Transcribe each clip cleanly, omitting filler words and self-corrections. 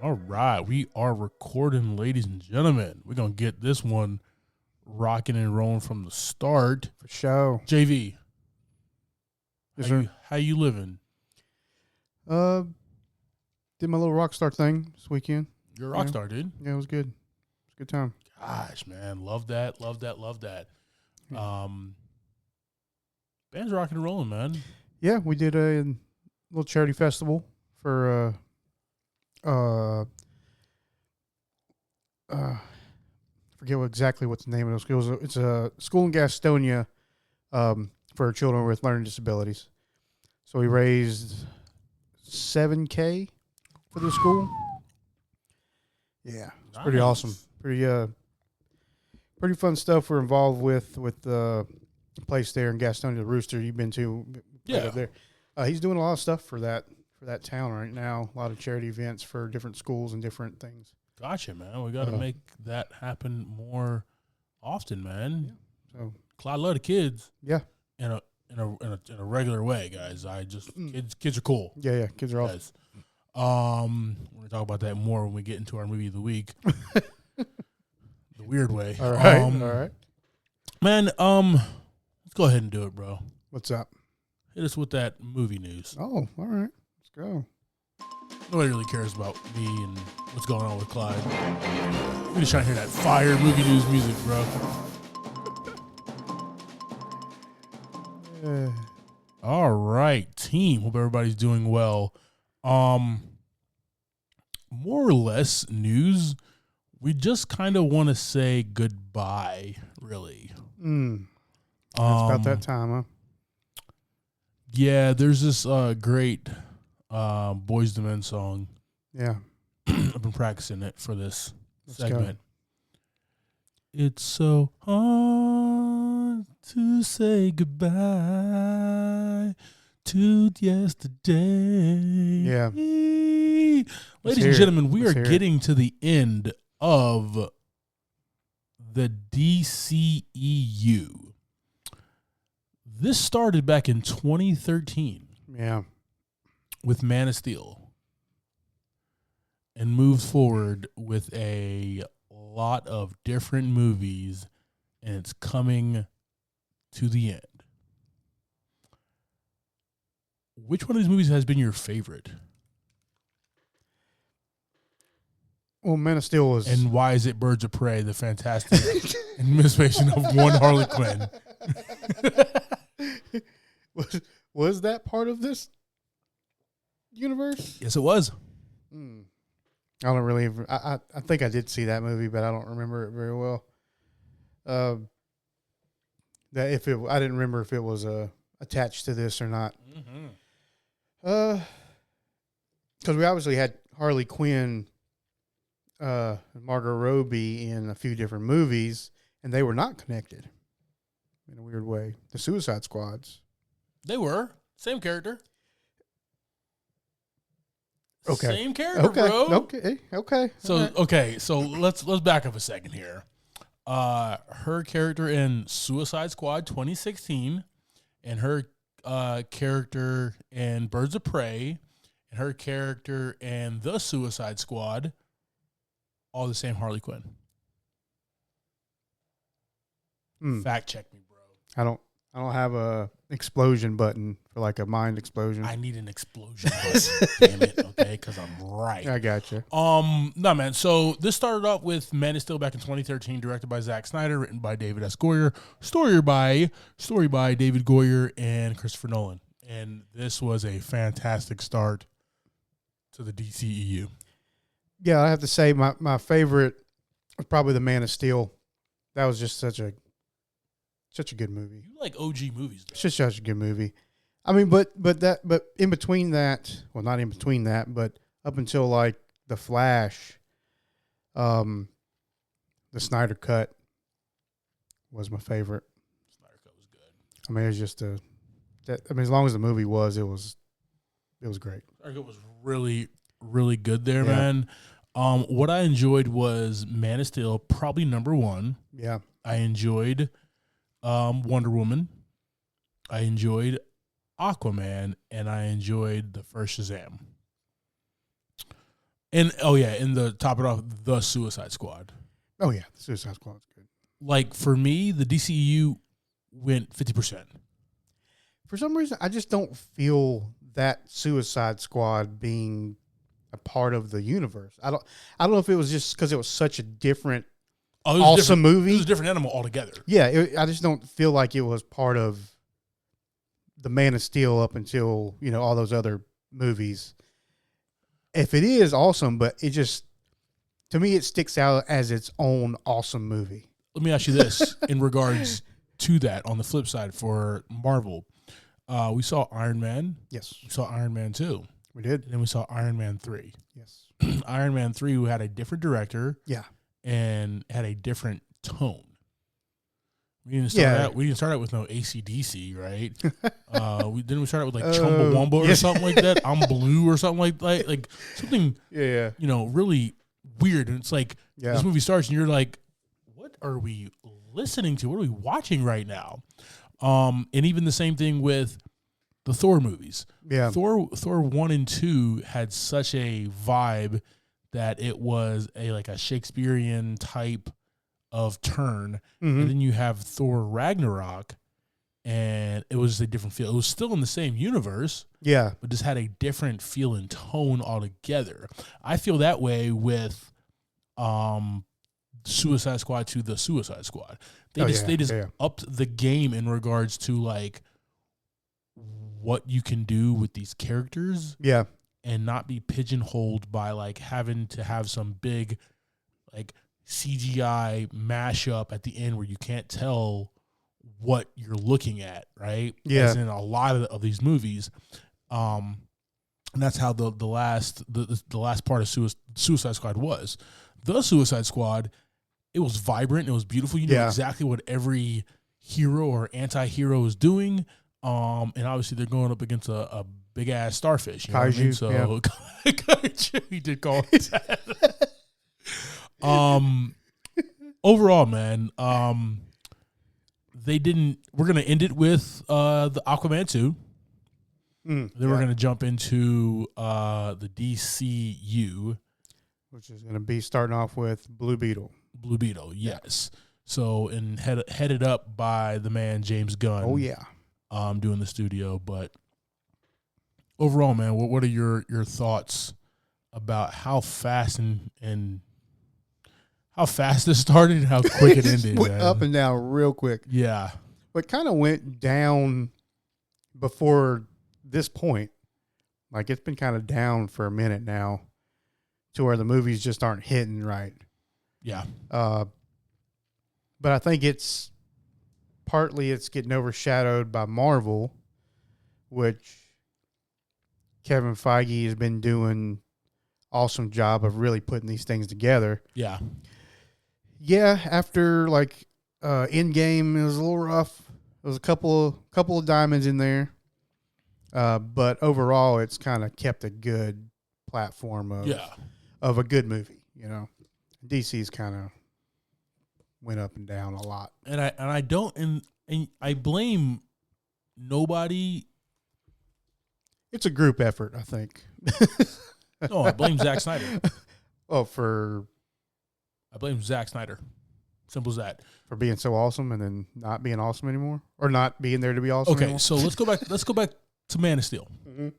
All right, we are recording, ladies and gentlemen. We're gonna get this one rocking and rolling from the start. For sure. JV, Yes, sir. how you living? Did my little rock star thing this weekend. You're a rock star, dude. Yeah, it was good. It was a good time. Gosh, man, love that. Band's rocking and rolling, man. Yeah, we did a little charity festival for forget exactly what the name of it was. It's a school in Gastonia for children with learning disabilities. So we raised $7,000 for the school. Yeah, it's pretty awesome. Pretty fun stuff we're involved with the place there in Gastonia, the Rooster you've been to. Yeah. Up there. He's doing a lot of stuff for that town right now. A lot of charity events for different schools and different things. Gotcha, man. We got to make that happen more often, man. Yeah. So Clyde love the kids. Yeah. In a regular way, guys. Kids are cool. Yeah, kids are awesome. We're gonna talk about that more when we get into our movie of the week. The weird way. All right. Man, let's go ahead and do it, bro. What's up? Hit us with that movie news. Oh, all right. Let's go. Nobody really cares about me and what's going on with Clyde. We're just trying to hear that fire movie news music, bro. All right, team. Hope everybody's doing well. More or less news. We just kind of want to say goodbye, really. It's about that time, huh? Yeah, there's this great Boys II Men song. Yeah. I've been practicing it for this segment. Go. It's so hard to say goodbye to yesterday. Yeah. Ladies and gentlemen, we are getting to the end of the DCEU. This started back in 2013. Yeah. With Man of Steel. And moved forward with a lot of different movies, and it's coming to the end. Which one of these movies has been your favorite? Well, Man of Steel was... And why is it Birds of Prey, the fantastic administration of one Harley Quinn? Was that part of this universe? Yes, it was. I don't really... I think I did see that movie, but I don't remember it very well. I didn't remember if it was attached to this or not. Because we obviously had Harley Quinn and Margot Robbie in a few different movies, and they were not connected in a weird way. The Suicide Squads. They were. Same character. Okay. Same character, bro. Okay. So let's back up a second here. Her character in Suicide Squad 2016, and her character in Birds of Prey, and her character in The Suicide Squad, all the same Harley Quinn. Fact check me, bro. I don't have a explosion button for like a mind explosion. I need an explosion button, damn it, okay, because I'm right. I got you. No, man. So this started off with Man of Steel back in 2013, directed by Zack Snyder, written by David S. Goyer, story by David Goyer and Christopher Nolan. And this was a fantastic start to the DCEU. Yeah, I have to say my favorite was probably the Man of Steel. That was just such a good movie. You like OG movies, though. It's just such a good movie. I mean, but in between that, well, not in between that, but up until like The Flash, the Snyder Cut was my favorite. Snyder Cut was good. I mean, it was just as long as the movie was, it was great. Snyder Cut was really, really good there, man. What I enjoyed was Man of Steel, probably number one. Yeah. I enjoyed Wonder Woman. I enjoyed Aquaman, and I enjoyed the first Shazam. And and the top it off, the Suicide Squad. Oh yeah, the Suicide Squad's good. Like for me, the DCU went 50%. For some reason, I just don't feel that Suicide Squad being a part of the universe. I don't know if it was just because it was such a different, awesome movie. It was a different animal altogether. Yeah, I just don't feel like it was part of the Man of Steel up until all those other movies. If it is awesome, but it just to me it sticks out as its own awesome movie. Let me ask you this in regards to that. On the flip side, for Marvel, we saw Iron Man. Yes, we saw Iron Man 2. We did. And then we saw Iron Man 3. Yes. Iron Man 3, who had a different director. Yeah. And had a different tone. We didn't start out with no AC/DC, right? we started with like Chumbawamba or something like that. I'm Blue or something like that. Like something really weird. And it's like this movie starts and you're like, what are we listening to? What are we watching right now? And even the same thing with the Thor movies. Yeah. Thor 1 and 2 had such a vibe that it was a Shakespearean type of turn. Mm-hmm. And then you have Thor Ragnarok, and it was a different feel. It was still in the same universe, but just had a different feel and tone altogether. I feel that way with Suicide Squad to the Suicide Squad. They just upped the game in regards to like what you can do with these characters. Yeah. And not be pigeonholed by like having to have some big like CGI mashup at the end where you can't tell what you're looking at, right? Yeah. As in a lot of these movies. And that's how the last part of Suicide Squad was. The Suicide Squad, it was vibrant, it was beautiful. You know exactly what every hero or anti-hero is doing. And obviously they're going up against a big ass starfish. You know Kaiju, what I mean? So Kaiju, he did call it that. Overall, man, they didn't. We're gonna end it with the Aquaman 2. Then we're gonna jump into the DCU, which is gonna be starting off with Blue Beetle. Blue Beetle, yes. So and headed up by the man James Gunn. Oh yeah. Doing the studio, but overall, man, what are your thoughts about how fast and how fast this started and how quick it ended? Went up and down real quick. Yeah, but kind of went down before this point. Like it's been kind of down for a minute now, to where the movies just aren't hitting right. Yeah. But I think it's getting overshadowed by Marvel, which Kevin Feige has been doing awesome job of really putting these things together. Yeah. Yeah, after like Endgame, it was a little rough. There was a couple of diamonds in there. But overall it's kind of kept a good platform of a good movie, DC's kind of went up and down a lot. And I don't and I blame nobody. It's a group effort, I think. No, I blame Zack Snyder. I blame Zack Snyder. Simple as that. For being so awesome and then not being awesome anymore, or not being there to be awesome anymore. So let's go back to Man of Steel. Mm-hmm.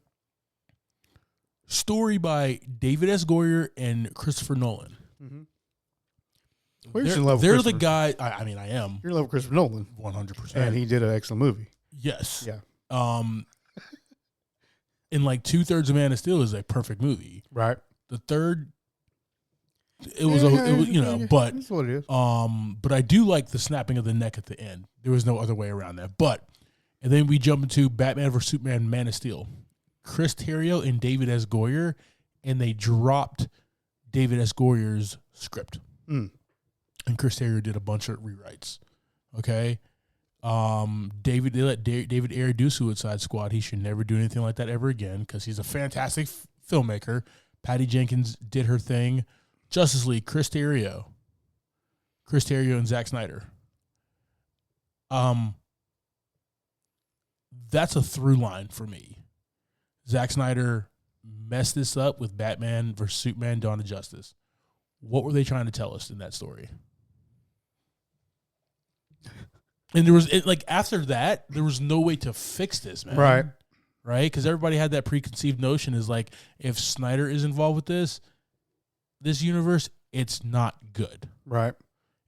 Story by David S. Goyer and Christopher Nolan. Mm-hmm. They're the guy. I mean, I am. You're in love with Christopher Nolan, 100%, and he did an excellent movie. Yes. Yeah. And like 2/3 of Man of Steel is a perfect movie. Right. The third, it was but that's what it is. But I do like the snapping of the neck at the end. There was no other way around that. And then we jump into Batman vs Superman, Man of Steel. Chris Terrio and David S. Goyer, and they dropped David S. Goyer's script. Mm. And Chris Terrio did a bunch of rewrites. Okay. They let David Ayer do Suicide Squad. He should never do anything like that ever again because he's a fantastic filmmaker. Patty Jenkins did her thing. Justice League, Chris Terrio and Zack Snyder. That's a through line for me. Zack Snyder mess this up with Batman versus Superman: Dawn of Justice. What were they trying to tell us in that story? And there was after that, there was no way to fix this, man. Right? Because everybody had that preconceived notion is like, if Snyder is involved with this universe, it's not good. Right.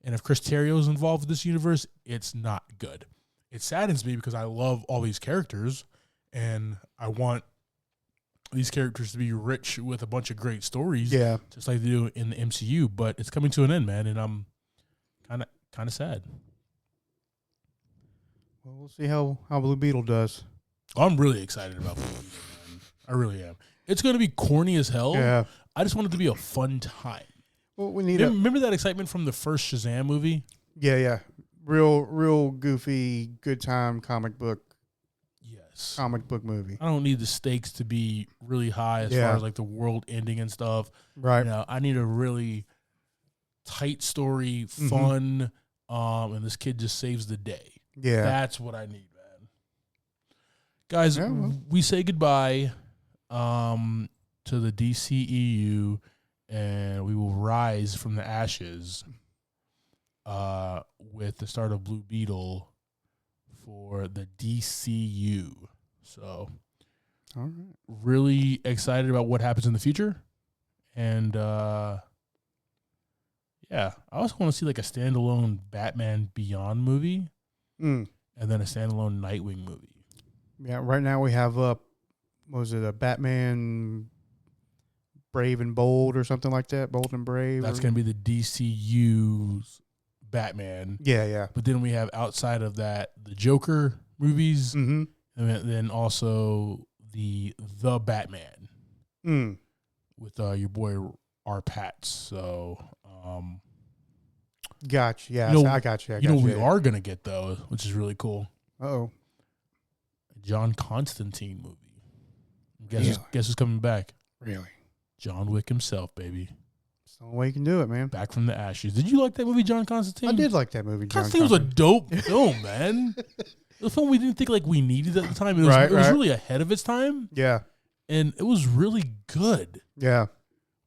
And if Chris Terrio is involved with this universe, it's not good. It saddens me because I love all these characters, and I want these characters to be rich with a bunch of great stories, just like they do in the MCU. But it's coming to an end, man, and I'm kind of sad. Well, we'll see how Blue Beetle does. I'm really excited about Blue Beetle, man. I really am. It's going to be corny as hell. Yeah. I just want it to be a fun time. Well, we need remember that excitement from the first Shazam movie? Yeah. Real goofy, good time comic book. Yes. Comic book movie. I don't need the stakes to be really high as far as like the world ending and stuff. Right. I need a really tight story, fun, and this kid just saves the day. Yeah. That's what I need, man. Guys, we say goodbye to the DCEU, and we will rise from the ashes with the start of Blue Beetle for the DCU. So, all right. Really excited about what happens in the future. And, I also want to see like a standalone Batman Beyond movie. And then a standalone Nightwing movie. Yeah, right now we have a Batman Brave and Bold or something like that? Bold and Brave? That's going to be the DCU's Batman. Yeah. But then we have outside of that the Joker movies, and then also the Batman with your boy R. Pats. So, gotcha. Yeah, I got you. What we are going to get, though, which is really cool. Uh-oh. John Constantine movie. Guess who's coming back? Really? John Wick himself, baby. That's the only way you can do it, man. Back from the ashes. Did you like that movie, John Constantine? I did like that movie, John Constantine was a dope film, man. It was a film we didn't think like we needed at the time. It was really ahead of its time. Yeah. And it was really good. Yeah.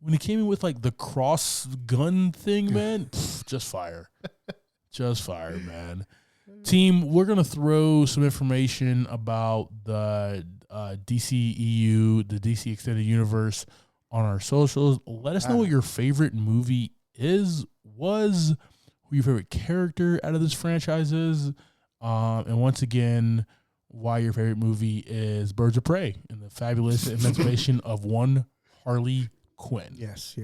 When he came in with like the cross gun thing, man, just fire. Just fire, man. Team, we're going to throw some information about the DCEU, the DC Extended Universe, on our socials. Let us know what your favorite movie was, who your favorite character out of this franchise is, and once again, why your favorite movie is Birds of Prey and the fabulous emancipation of one Harley Quinn. Yes.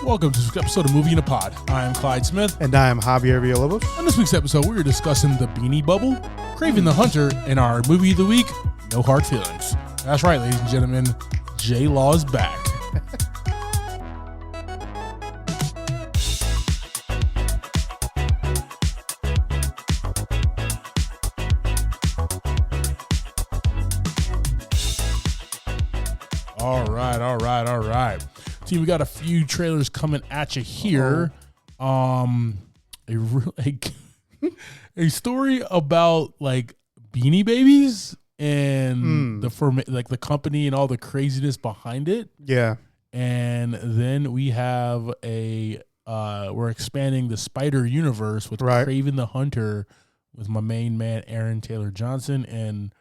Welcome to this episode of Movie in a Pod. I am Clyde Smith. And I am Javier Villalobos. On this week's episode, we are discussing The Beanie Bubble, Craven the Hunter, and our movie of the week, No Hard Feelings. That's right, ladies and gentlemen, J-Law is back. All right. Team, we got a few trailers coming at you here. A story about like Beanie Babies and the company and all the craziness behind it. Yeah. And then we have we're expanding the Spider Universe with Craven the Hunter with my main man Aaron Taylor Johnson and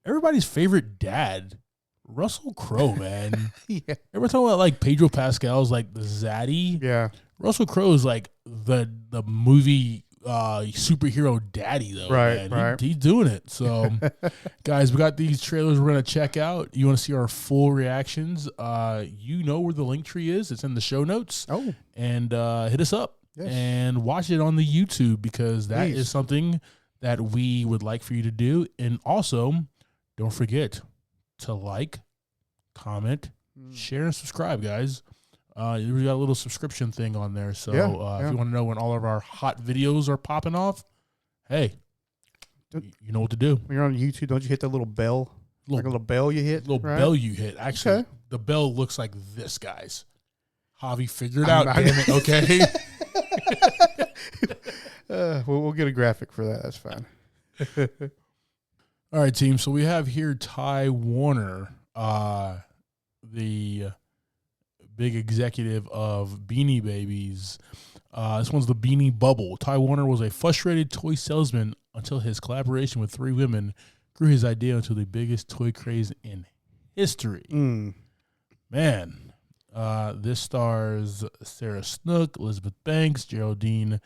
everybody's favorite dad, Russell Crowe, man. Yeah. Every time about like Pedro Pascal's like the zaddy. Yeah. Russell Crowe's like the movie superhero daddy though. Right. He's doing it. So guys, we got these trailers we're gonna check out. You want to see our full reactions? You know where the link tree is. It's in the show notes. Oh. And hit us up and watch it on the YouTube because that is something that we would like for you to do. And also, don't forget to like, comment, share, and subscribe, guys. We got a little subscription thing on there. So if you want to know when all of our hot videos are popping off, hey, you know what to do. When you're on YouTube, don't you hit that little bell? Like a little bell you hit? Bell you hit. Actually, the bell looks like this, guys. Javi, figure it out, damn it, okay? We'll get a graphic for that. That's fine. All right, team. So we have here Ty Warner, the big executive of Beanie Babies. This one's the Beanie Bubble. Ty Warner was a frustrated toy salesman until his collaboration with three women grew his idea into the biggest toy craze in history. Man, this stars Sarah Snook, Elizabeth Banks, Geraldine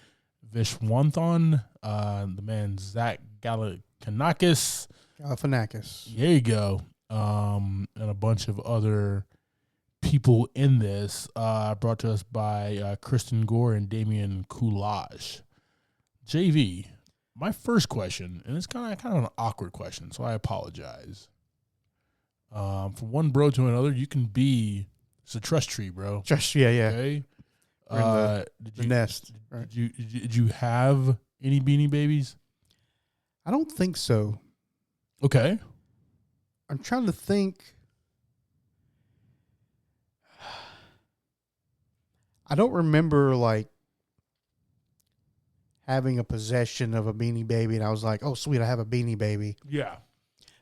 Vishwanathan, the man Zach Galifianakis. Galifianakis. There you go. And a bunch of other people in this, brought to us by Kristen Gore and Damian Coolage. JV, my first question, and it's kind of an awkward question, so I apologize. From one bro to another, you can be, it's a trust tree, bro. Trust, yeah. Okay. The nest. Right. Did you have any Beanie Babies? I don't think so. Okay. I'm trying to think. I don't remember like having a possession of a Beanie Baby, and I was like, "Oh, sweet, I have a Beanie Baby." Yeah.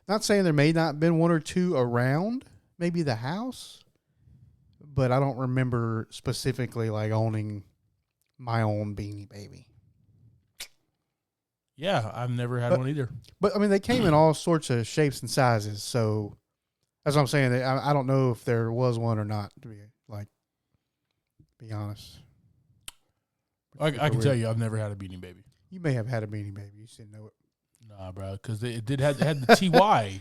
Not saying there may not have been one or two around, maybe the house, but I don't remember specifically like owning my own Beanie Baby. Yeah, I've never had one either. But I mean, they came in all sorts of shapes and sizes, so that's what I'm saying. I don't know if there was one or not. To be honest, I can tell you, I've never had a Beanie Baby. You may have had a Beanie Baby. You just didn't know it. Nah, bro, because it had the TY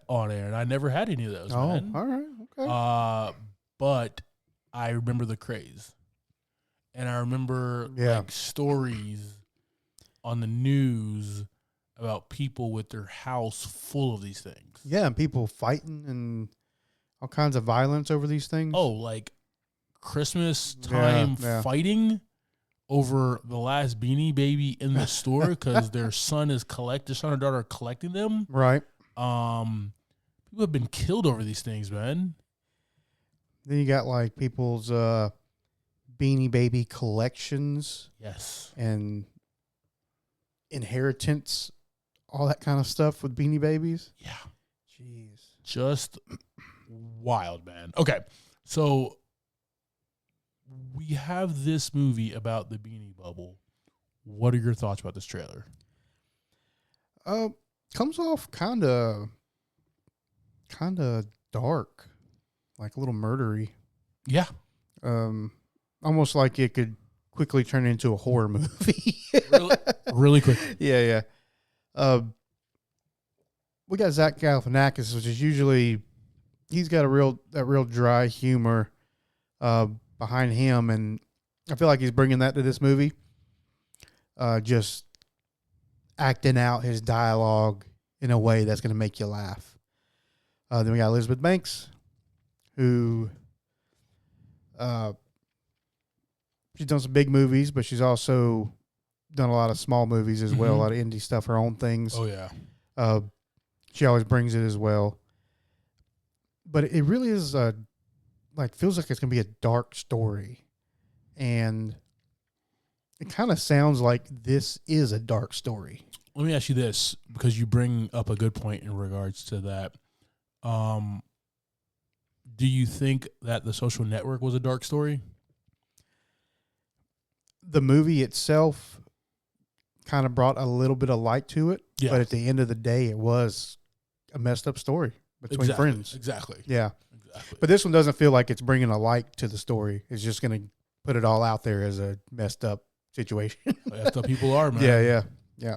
on air, and I never had any of those. Oh, man. all right, okay. But I remember the craze, and I remember like stories on the news about people with their house full of these things. Yeah, and people fighting and all kinds of violence over these things. Oh, like Christmas time fighting over the last Beanie Baby in the store because their son or daughter are collecting them. Right. People have been killed over these things, man. Then you got like people's Beanie Baby collections. Yes. And inheritance, all that kind of stuff with Beanie Babies. Yeah. Jeez. Just wild, man. Okay. So we have this movie about the Beanie Bubble. What are your thoughts about this trailer? Comes off kind of dark, like a little murdery. Yeah. Almost like it could quickly turn into a horror movie. Really quick. Yeah. We got Zach Galifianakis, which is usually he's got that real dry humor behind him, and I feel like he's bringing that to this movie. Just acting out his dialogue in a way that's going to make you laugh. Then we got Elizabeth Banks, who she's done some big movies, but she's also done a lot of small movies as well, a lot of indie stuff, her own things. Oh, yeah. She always brings it as well. But it really is feels like it's going to be a dark story. And it kind of sounds like this is a dark story. Let me ask you this, because you bring up a good point in regards to that. Do you think that The Social Network was a dark story? The movie itself kind of brought a little bit of light to it. Yeah. But at the end of the day, it was a messed up story between friends. Exactly. Yeah. Exactly. But this one doesn't feel like it's bringing a light to the story. It's just going to put it all out there as a messed up situation. That's how people are, man. Yeah.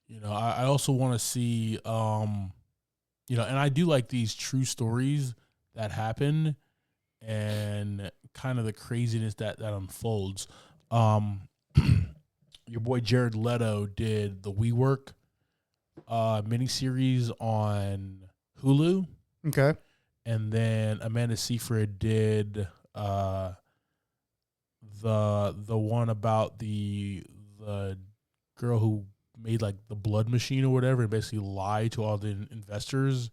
You know, I also want to see, and I do like these true stories that happen and kind of the craziness that unfolds. Your boy Jared Leto did the WeWork miniseries on Hulu. Okay. And then Amanda Seyfried did the one about the girl who made like the blood machine or whatever and basically lied to all the investors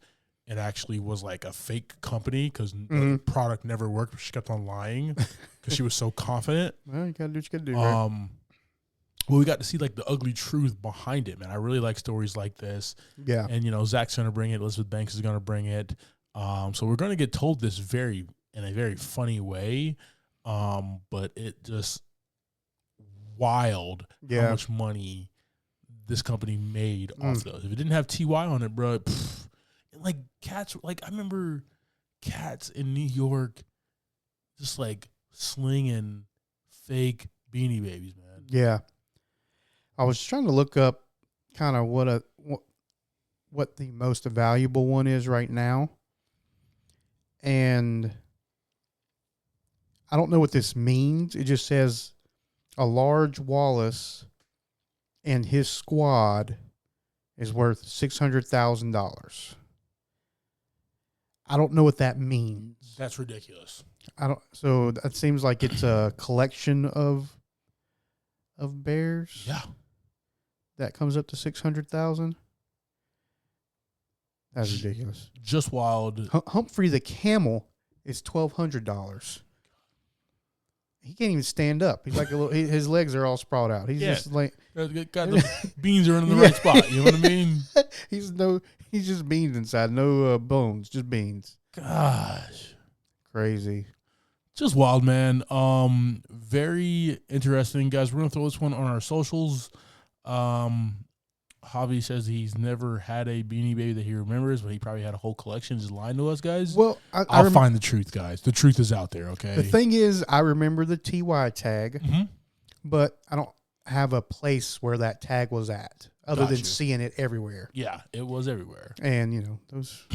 it actually was like a fake company because Mm-hmm. the product never worked. She kept on lying because she was so confident. Well, you gotta do what you gotta do. Right? Well, we got to see like the ugly truth behind it, man. I really like stories like this. Yeah. And Zach's gonna bring it. Elizabeth Banks is gonna bring it. So we're gonna get told this in a very funny way. But it just wild how much money this company made off those. If it didn't have TY on it, bro, like cats. Like I remember cats in New York, just like slinging fake Beanie Babies, man. Yeah. I was trying to look up kind of what the most valuable one is right now. And I don't know what this means. It just says a large Wallace and his squad is worth $600,000. I don't know what that means. That's ridiculous. So that seems like it's a collection of bears. Yeah. That comes up to 600,000. That's ridiculous. Just wild. Humphrey the camel is $1,200. He can't even stand up. He's like a little. His legs are all sprawled out. He's just like got the beans are in the right spot. You know what I mean? He's just beans inside, no bones, just beans. Gosh, crazy. Just wild, man. Very interesting, guys. We're gonna throw this one on our socials. Javi says he's never had a Beanie Baby that he remembers, but he probably had a whole collection. Just lying to us, guys. Well, I'll find the truth, guys. The truth is out there, okay? The thing is, I remember the TY tag, but I don't have a place where that tag was at other than seeing it everywhere. Yeah, it was everywhere. And, those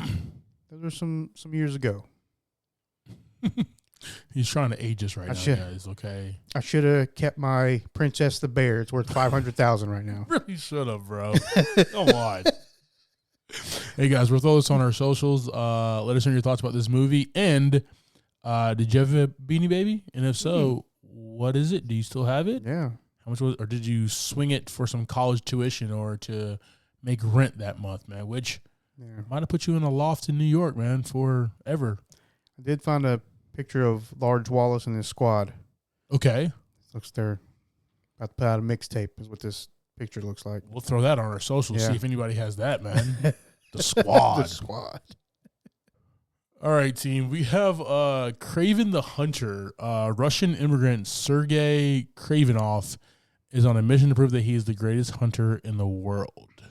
were some years ago. He's trying to age us right now, guys, okay? I should have kept my Princess the Bear. It's worth $500,000 right now. Really should have, bro. Come on. Hey, guys, we'll throw this on our socials. Let us know your thoughts about this movie. And did you have a Beanie Baby? And if so, what is it? Do you still have it? Yeah. How much was it? Or did you swing it for some college tuition or to make rent that month, man? Which might have put you in a loft in New York, man, forever. I did find a picture of Large Wallace and his squad. Okay. Looks they're about to put out a mixtape is what this picture looks like. We'll throw that on our socials, see if anybody has that, man. The squad. The squad. All right, team. We have Craven the Hunter. Russian immigrant Sergei Kravenov is on a mission to prove that he is the greatest hunter in the world.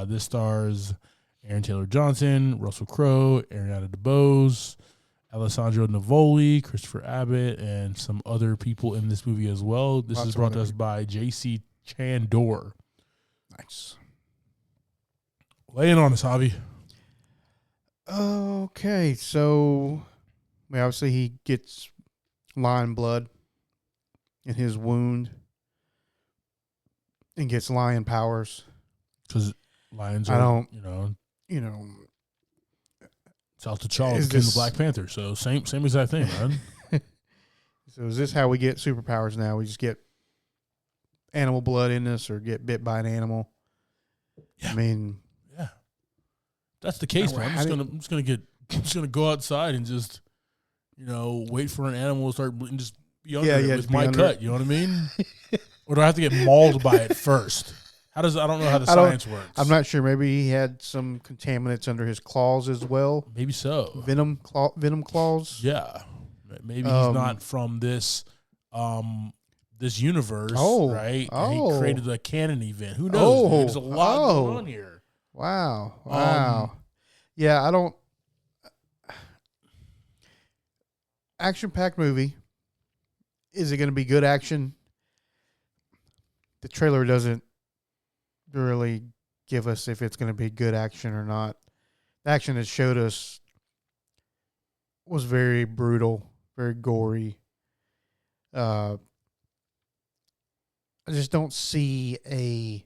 This stars Aaron Taylor Johnson, Russell Crowe, Ariana DeBose, Alessandro Navoli, Christopher Abbott, and some other people in this movie as well. This is brought to us by J.C. Chandor. Nice. Lay it on us, Javi. Okay, so obviously he gets lion blood in his wound and gets lion powers. Because lions are, South T'Challa became the Black Panther, so same exact thing, man. So is this how we get superpowers now? We just get animal blood in us or get bit by an animal? Yeah. I mean, yeah. That's the case, man. I'm just gonna go outside and just, wait for an animal to start and just be under it with my cut. You know what I mean? Or do I have to get mauled by it first? I don't know how the science works. I'm not sure. Maybe he had some contaminants under his claws as well. Maybe so. Venom claws. Yeah. Maybe he's not from this this universe, right? And he created a canon event. Who knows? There's a lot going on here. Wow. Yeah, I don't. Action-packed movie. Is it going to be good action? The trailer doesn't really give us if it's going to be good action or not. The action it showed us was very brutal, very gory. I just don't see a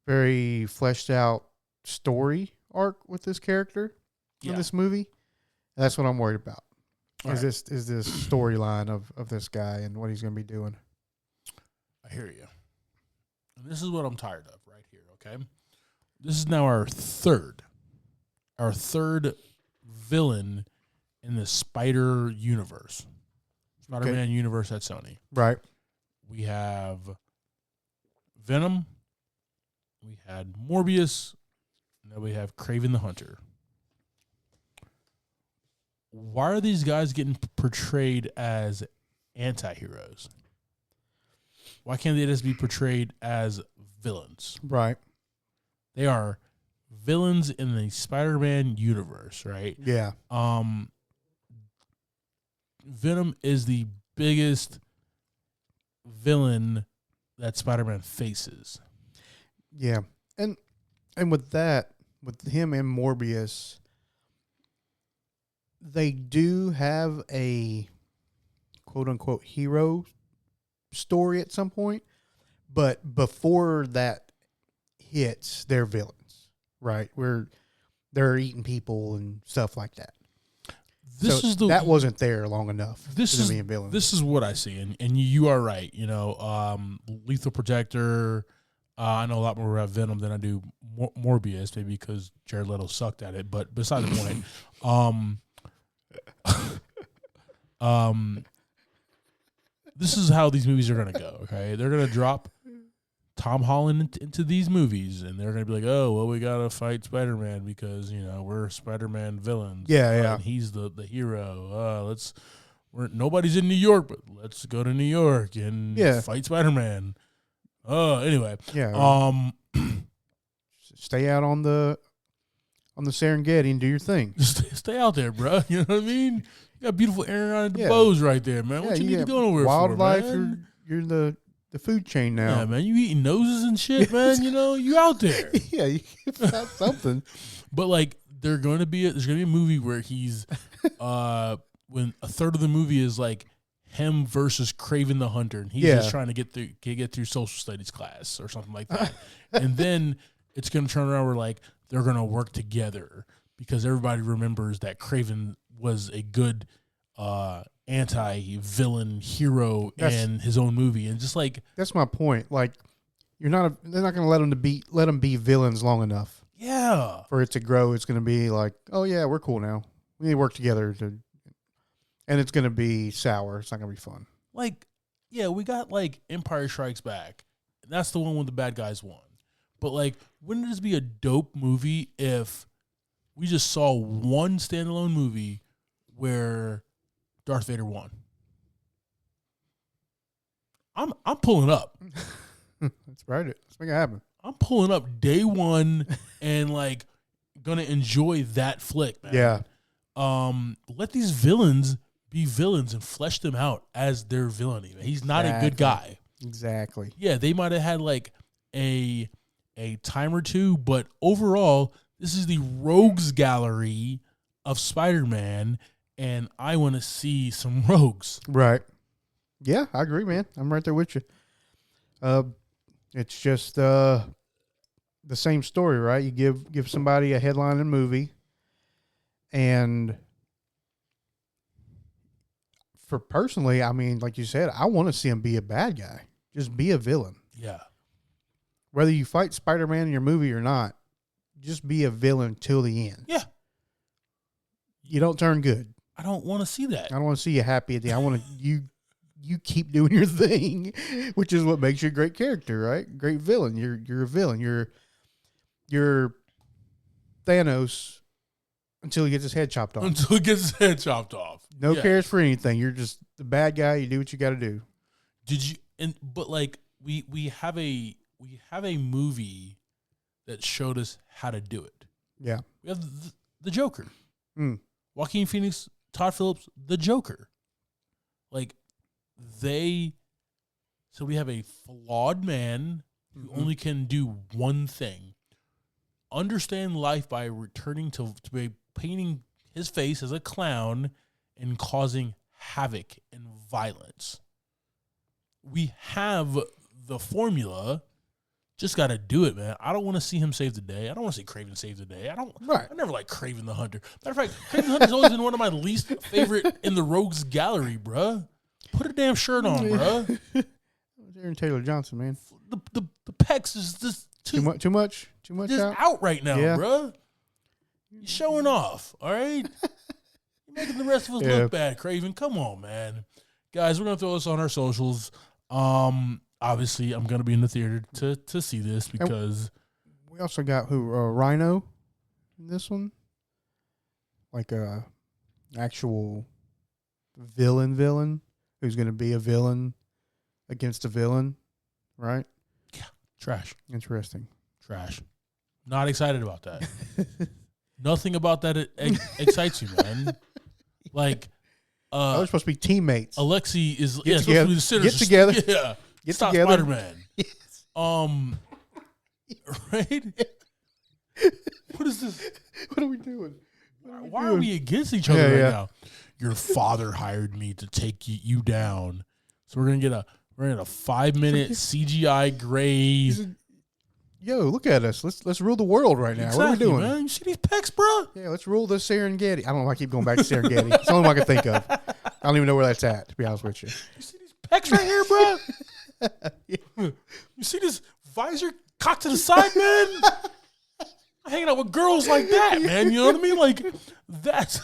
very fleshed out story arc with this character in this movie. That's what I'm worried about. Is this storyline of this guy and what he's going to be doing? I hear you. And this is what I'm tired of right here, okay? This is now our third our third villain in the Spider-Man universe at Sony. Right. We have Venom. We had Morbius. And then we have Kraven the Hunter. Why are these guys getting portrayed as anti-heroes? Why can't they just be portrayed as villains? Right. They are villains in the Spider-Man universe, right? Yeah. Venom is the biggest villain that Spider-Man faces. Yeah. And with that, with him and Morbius, they do have a quote-unquote hero story at some point, but before that hits, they're villains, right? They're eating people and stuff like that. That wasn't there long enough. This is what I see, and you are right. You know, Lethal Protector. I know a lot more about Venom than I do Morbius, maybe because Jared Leto sucked at it. But beside the point, this is how these movies are going to go. Okay, they're going to drop Tom Holland into these movies, and they're going to be like, "Oh, well, we got to fight Spider-Man because we're Spider-Man villains. Yeah. And he's the hero. Nobody's in New York, but let's go to New York and fight Spider-Man." Anyway. Yeah. Stay out on the Serengeti and do your thing. Stay out there, bro. You know what I mean? You got beautiful around bows right there, man. What you need to go nowhere wildlife, for, man? You're the food chain now. Yeah, man. You eating noses and shit, man. You out there. Yeah, you found something. But like, there's gonna be a movie where he's when a third of the movie is like him versus Kraven the Hunter, and he's just trying to get through social studies class or something like that. And then it's gonna turn around where like they're gonna work together because everybody remembers that Kraven was a good anti-villain hero in his own movie, and just like that's my point. Like they're not gonna let them be villains long enough. Yeah, for it to grow, it's gonna be like, oh yeah, we're cool now. We need to work together and it's going to be sour. It's not going to be fun. Like, yeah, we got, like, Empire Strikes Back. That's the one when the bad guys won. But, like, wouldn't this be a dope movie if we just saw one standalone movie where Darth Vader won? I'm pulling up. Let's write it. Let's make it happen. I'm pulling up day one and, like, going to enjoy that flick, man. Yeah. Let these villains be villains and flesh them out as their villainy. He's not a good guy. Exactly. Yeah, they might have had like a time or two, but overall, this is the rogues gallery of Spider-Man, and I want to see some rogues. Right. Yeah, I agree, man. I'm right there with you. It's just the same story, right? You give somebody a headline in a movie, and for personally, I mean, like you said, I want to see him be a bad guy. Just be a villain. Yeah. Whether you fight Spider-Man in your movie or not, just be a villain till the end. Yeah. You don't turn good. I don't want to see that. I don't want to see you happy at the end. I want to you keep doing your thing, which is what makes you a great character, right? Great villain. You're a villain. You're Thanos until he gets his head chopped off. Until he gets his head chopped off. No cares for anything. You're just the bad guy. You do what you got to do. But like we have a movie that showed us how to do it. Yeah. We have the Joker. Joaquin Phoenix, Todd Phillips, the Joker. Like so we have a flawed man who only can do one thing. Understand life by returning to painting his face as a clown and causing havoc and violence. We have the formula. Just got to do it, man. I don't want to see him save the day. I don't want to see Kraven save the day. I never like Kraven the Hunter. Matter of fact, Kraven the Hunter's always been one of my least favorite in the Rogues Gallery, bruh. Put a damn shirt on, bruh. Aaron Taylor Johnson, man. The pecs is just too much just out right now, bruh. You're showing off, all right? You're making the rest of us look bad, Craven. Come on, man. Guys, we're going to throw this on our socials. Obviously, I'm going to be in the theater to see this because... We also got Rhino in this one. Like a actual villain who's going to be a villain against a villain, right? Yeah, trash. Interesting. Trash. Not excited about that. Nothing about that excites you, man. Like, they're supposed to be teammates. Alexi is Get supposed to be the Get together. Yeah, Get stop together. Spider-Man. Yes. Right? What is this? What are we doing? Why are we against each other right now? Your father hired me to take you down, so we're gonna get a 5-minute CGI gray. Yo, look at us. Let's rule the world right now. Exactly, what are we doing, man? You see these pecs, bro? Yeah, let's rule the Serengeti. I don't know why I keep going back to Serengeti. It's the only one I can think of. I don't even know where that's at, to be honest with you. You see these pecs right here, bro? Yeah. You see this visor cocked to the side, man? I'm hanging out with girls like that, man. You know what I mean? Like, that's...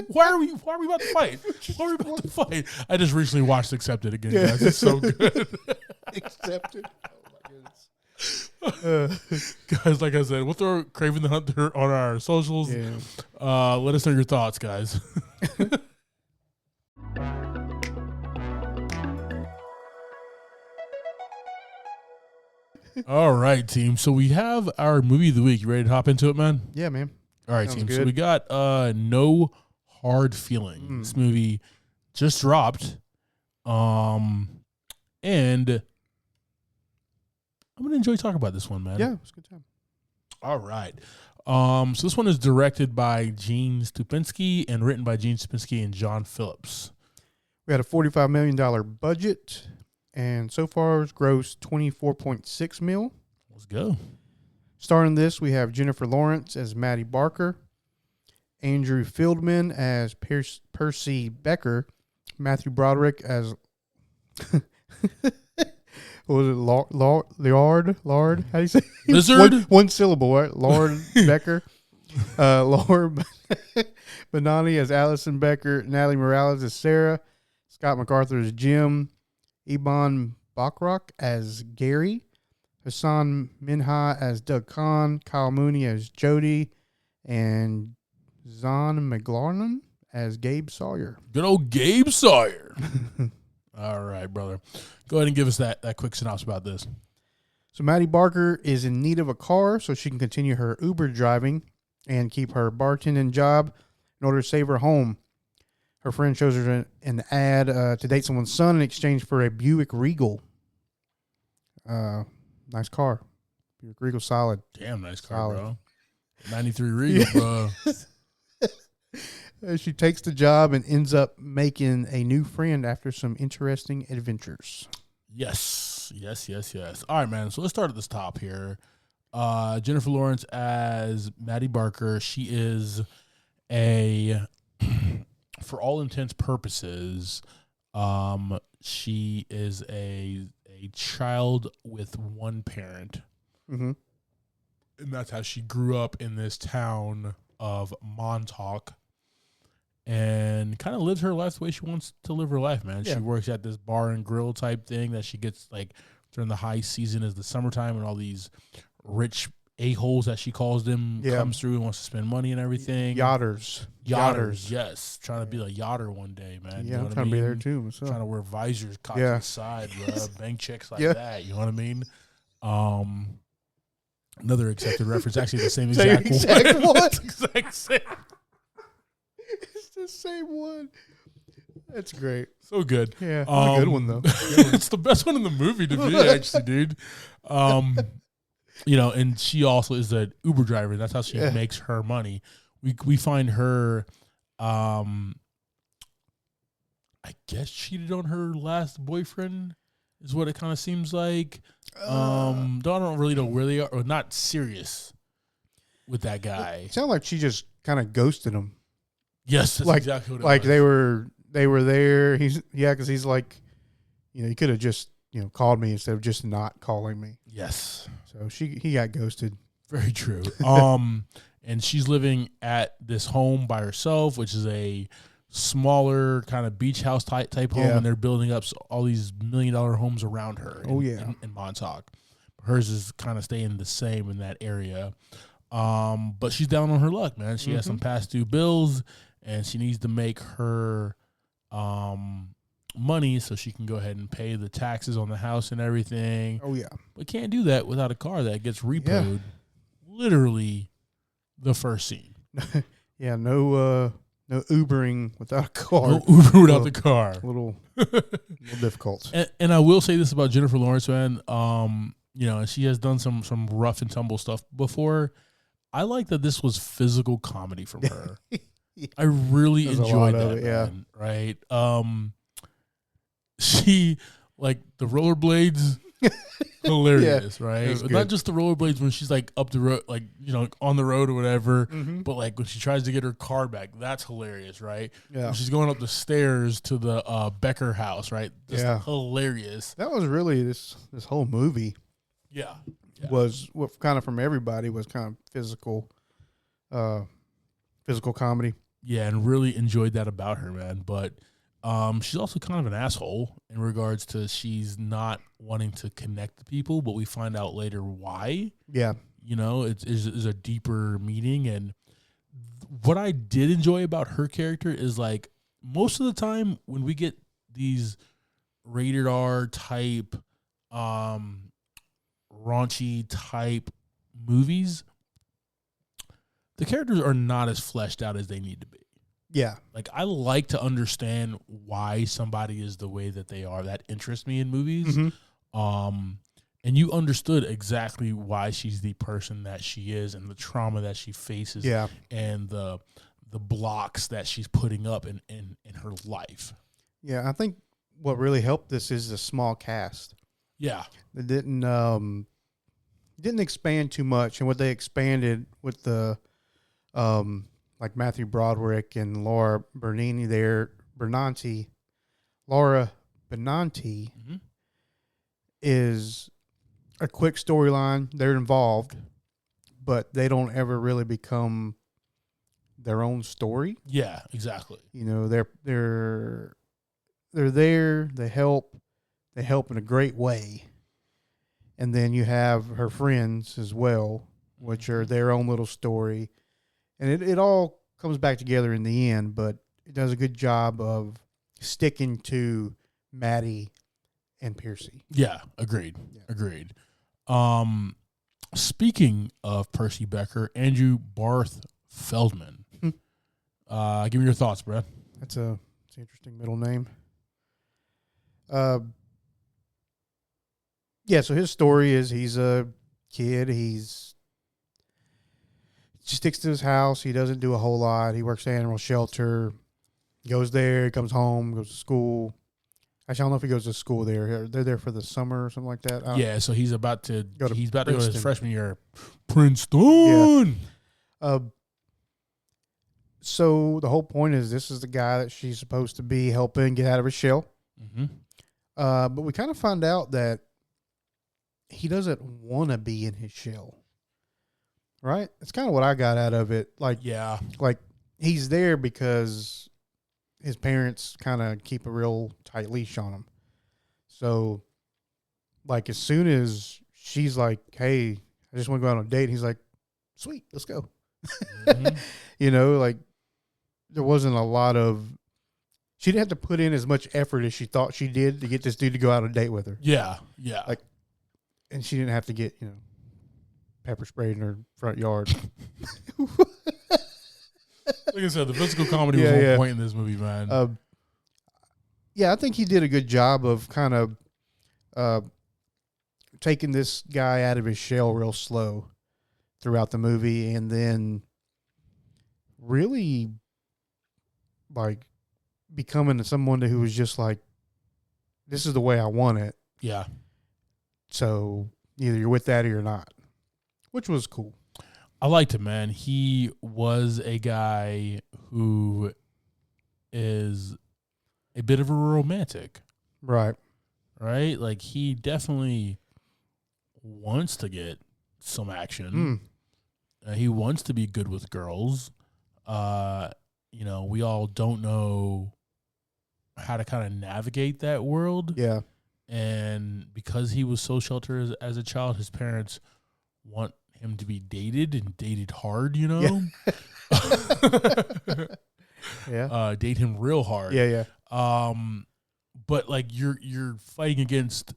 Why are we about to fight? Why are we about to fight? I just recently watched Accepted again, guys. It's so good. Accepted. Guys, like I said, we'll throw Craven the Hunter on our socials. Yeah. Let us know your thoughts, guys. All right, team. So we have our movie of the week. You ready to hop into it, man? Yeah, man. All right, Sounds team. good. So we got No Hard Feelings. This movie just dropped. And I'm going to enjoy talking about this one, man. Yeah, it's a good time. All right. So this one is directed by Gene Stupinski and written by Gene Stupinski and John Phillips. We had a $45 million budget, and so far it's grossed $24.6 million. Let's go. Starring this, we have Jennifer Lawrence as Maddie Barker, Andrew Fieldman as Percy Becker, Matthew Broderick as what was it? Lard? How do you say? Lizard? One syllable, right? Lord Becker. Laura Benani as Allison Becker, Natalie Morales as Sarah, Scott MacArthur as Jim, Iban Bachrach as Gary, Hassan Minha as Doug Kahn, Kyle Mooney as Jody, and Zahn McLarnon as Gabe Sawyer. Good old Gabe Sawyer. All right, brother. Go ahead and give us that quick synopsis about this. So Maddie Barker is in need of a car so she can continue her Uber driving and keep her bartending job in order to save her home. Her friend shows her an ad to date someone's son in exchange for a Buick Regal. Nice car. Buick Regal, solid. Damn nice car, Solid. bro. 93 Regal, bro. She takes the job and ends up making a new friend after some interesting adventures. Yes. All right, man. So let's start at this top here. Jennifer Lawrence as Maddie Barker. She is for all intents purposes, she is a child with one parent. Mm-hmm. And that's how she grew up in this town of Montauk. And kind of lives her life the way she wants to live her life, man. Yeah. She works at this bar and grill type thing that she gets like during the high season is the summertime and all these rich a-holes that she calls them comes through and wants to spend money and everything. Yachters, yes. Trying to be a yachter one day, man. Yeah, I'm trying to be there too. Myself. Trying to wear visors cocked to the side, bro. Bank checks like that. You know what I mean? Another accepted reference. Actually, the same exact one. Exact same. It's the same one. That's great. So good. Yeah, a good one though. It's the best one in the movie to me, actually, dude. And she also is an Uber driver. That's how she makes her money. We find her, I guess, cheated on her last boyfriend, is what it kind of seems like. I don't really know where they are, or not serious with that guy. It sounded like she just kind of ghosted him. Yes, that's exactly what it like was. they were there. Because he's like, he could have just called me instead of just not calling me. Yes. So he got ghosted. Very true. and she's living at this home by herself, which is a smaller kind of beach house type home, and they're building up all these $1 million homes around her. In Montauk. Hers is kind of staying the same in that area. But she's down on her luck, man. She has some past due bills, and she needs to make her money so she can go ahead and pay the taxes on the house and everything. Oh, yeah. But can't do that without a car that gets repoed literally the first scene. Yeah, no Ubering without a car. No Uber without the car. A little difficult. And I will say this about Jennifer Lawrence, man. You know, she has done some rough and tumble stuff before. I like that this was physical comedy from her. I really enjoyed that, man, right? She, like, the rollerblades, hilarious, right? But not just the rollerblades when she's, like, up the road, like, you know, on the road or whatever, but, like, when she tries to get her car back, that's hilarious, right? Yeah. When she's going up the stairs to the Becker house, right? Just hilarious. That was really this whole movie. Yeah. Was what kind of from everybody was kind of physical comedy. Yeah, and really enjoyed that about her, man. But she's also kind of an asshole in regards to she's not wanting to connect to people, but we find out later why. Yeah. You know, it's a deeper meaning. And what I did enjoy about her character is, like, most of the time when we get these rated R type raunchy type movies, the characters are not as fleshed out as they need to be. Yeah. Like, I like to understand why somebody is the way that they are. That interests me in movies. And you understood exactly why she's the person that she is and the trauma that she faces and the blocks that she's putting up in her life. Yeah, I think what really helped this is the small cast. Yeah. It didn't expand too much, and what they expanded with the like Matthew Broderick and Laura Benanti is a quick storyline. They're involved, but they don't ever really become their own story. Yeah, exactly. You know, they're there, they help in a great way. And then you have her friends as well, which are their own little story. And it all comes back together in the end, but it does a good job of sticking to Maddie and Percy. Yeah, agreed. Yeah. Agreed. Speaking of Percy Becker, Andrew Barth Feldman. Give me your thoughts, Brad. It's an interesting middle name. Yeah, so his story is he's a kid. He sticks to his house. He doesn't do a whole lot. He works at an animal shelter. Goes there, comes home, goes to school. Actually, I don't know if he goes to school there. They're there for the summer or something like that. Yeah, so he's about to go to his freshman year, Princeton. Yeah. So the whole point is this is the guy that she's supposed to be helping get out of his shell. Mm-hmm. But we kind of find out that he doesn't want to be in his shell. Right? It's kind of what I got out of it. Like he's there because his parents kind of keep a real tight leash on him. So, like, as soon as she's like, hey, I just want to go out on a date, he's like, sweet, let's go. Mm-hmm. You know, like, there wasn't a lot of, she didn't have to put in as much effort as she thought she did to get this dude to go out on a date with her. Yeah, yeah. Like, and she didn't have to get, pepper sprayed in her front yard. Like I said, the physical comedy was on point in this movie, man. I think he did a good job of kind of taking this guy out of his shell real slow throughout the movie, and then really, like, becoming someone who was just like, this is the way I want it. Yeah. So either you're with that or you're not, which was cool. I liked him, man. He was a guy who is a bit of a romantic. Right. Right? Like, he definitely wants to get some action. He wants to be good with girls. We all don't know how to kind of navigate that world. Yeah. And because he was so sheltered as a child, his parents want him to be dated and dated hard, Yeah. Yeah. Date him real hard. Yeah. But like you're fighting against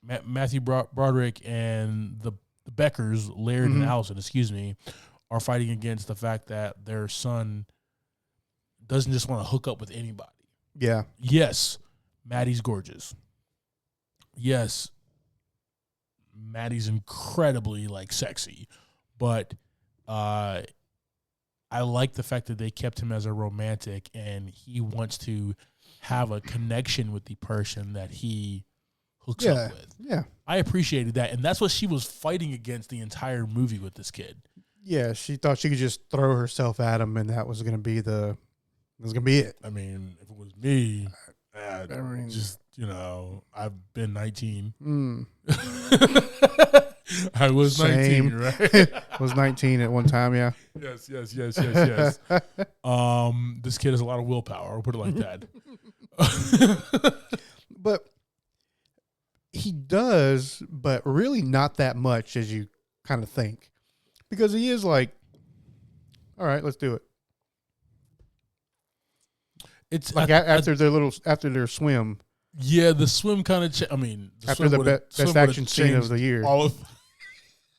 Matthew Broderick and the Beckers, Laird and Allison, are fighting against the fact that their son doesn't just want to hook up with anybody. Yeah. Yes, Maddie's gorgeous. Yes, Maddie's incredibly like sexy, but I like the fact that they kept him as a romantic, and he wants to have a connection with the person that he hooks up with. Yeah. I appreciated that, and that's what she was fighting against the entire movie with this kid. Yeah, she thought she could just throw herself at him, and that was going to be it. I mean, if it was me, I've been 19. I was 19, right? Was 19 at one time, yeah. Yes. This kid has a lot of willpower. I'll put it like that. But he does, but really not that much as you kind of think. Because he is like, all right, let's do it. It's like after their swim. Yeah, the swim kind of. After the best action scene of the year. All of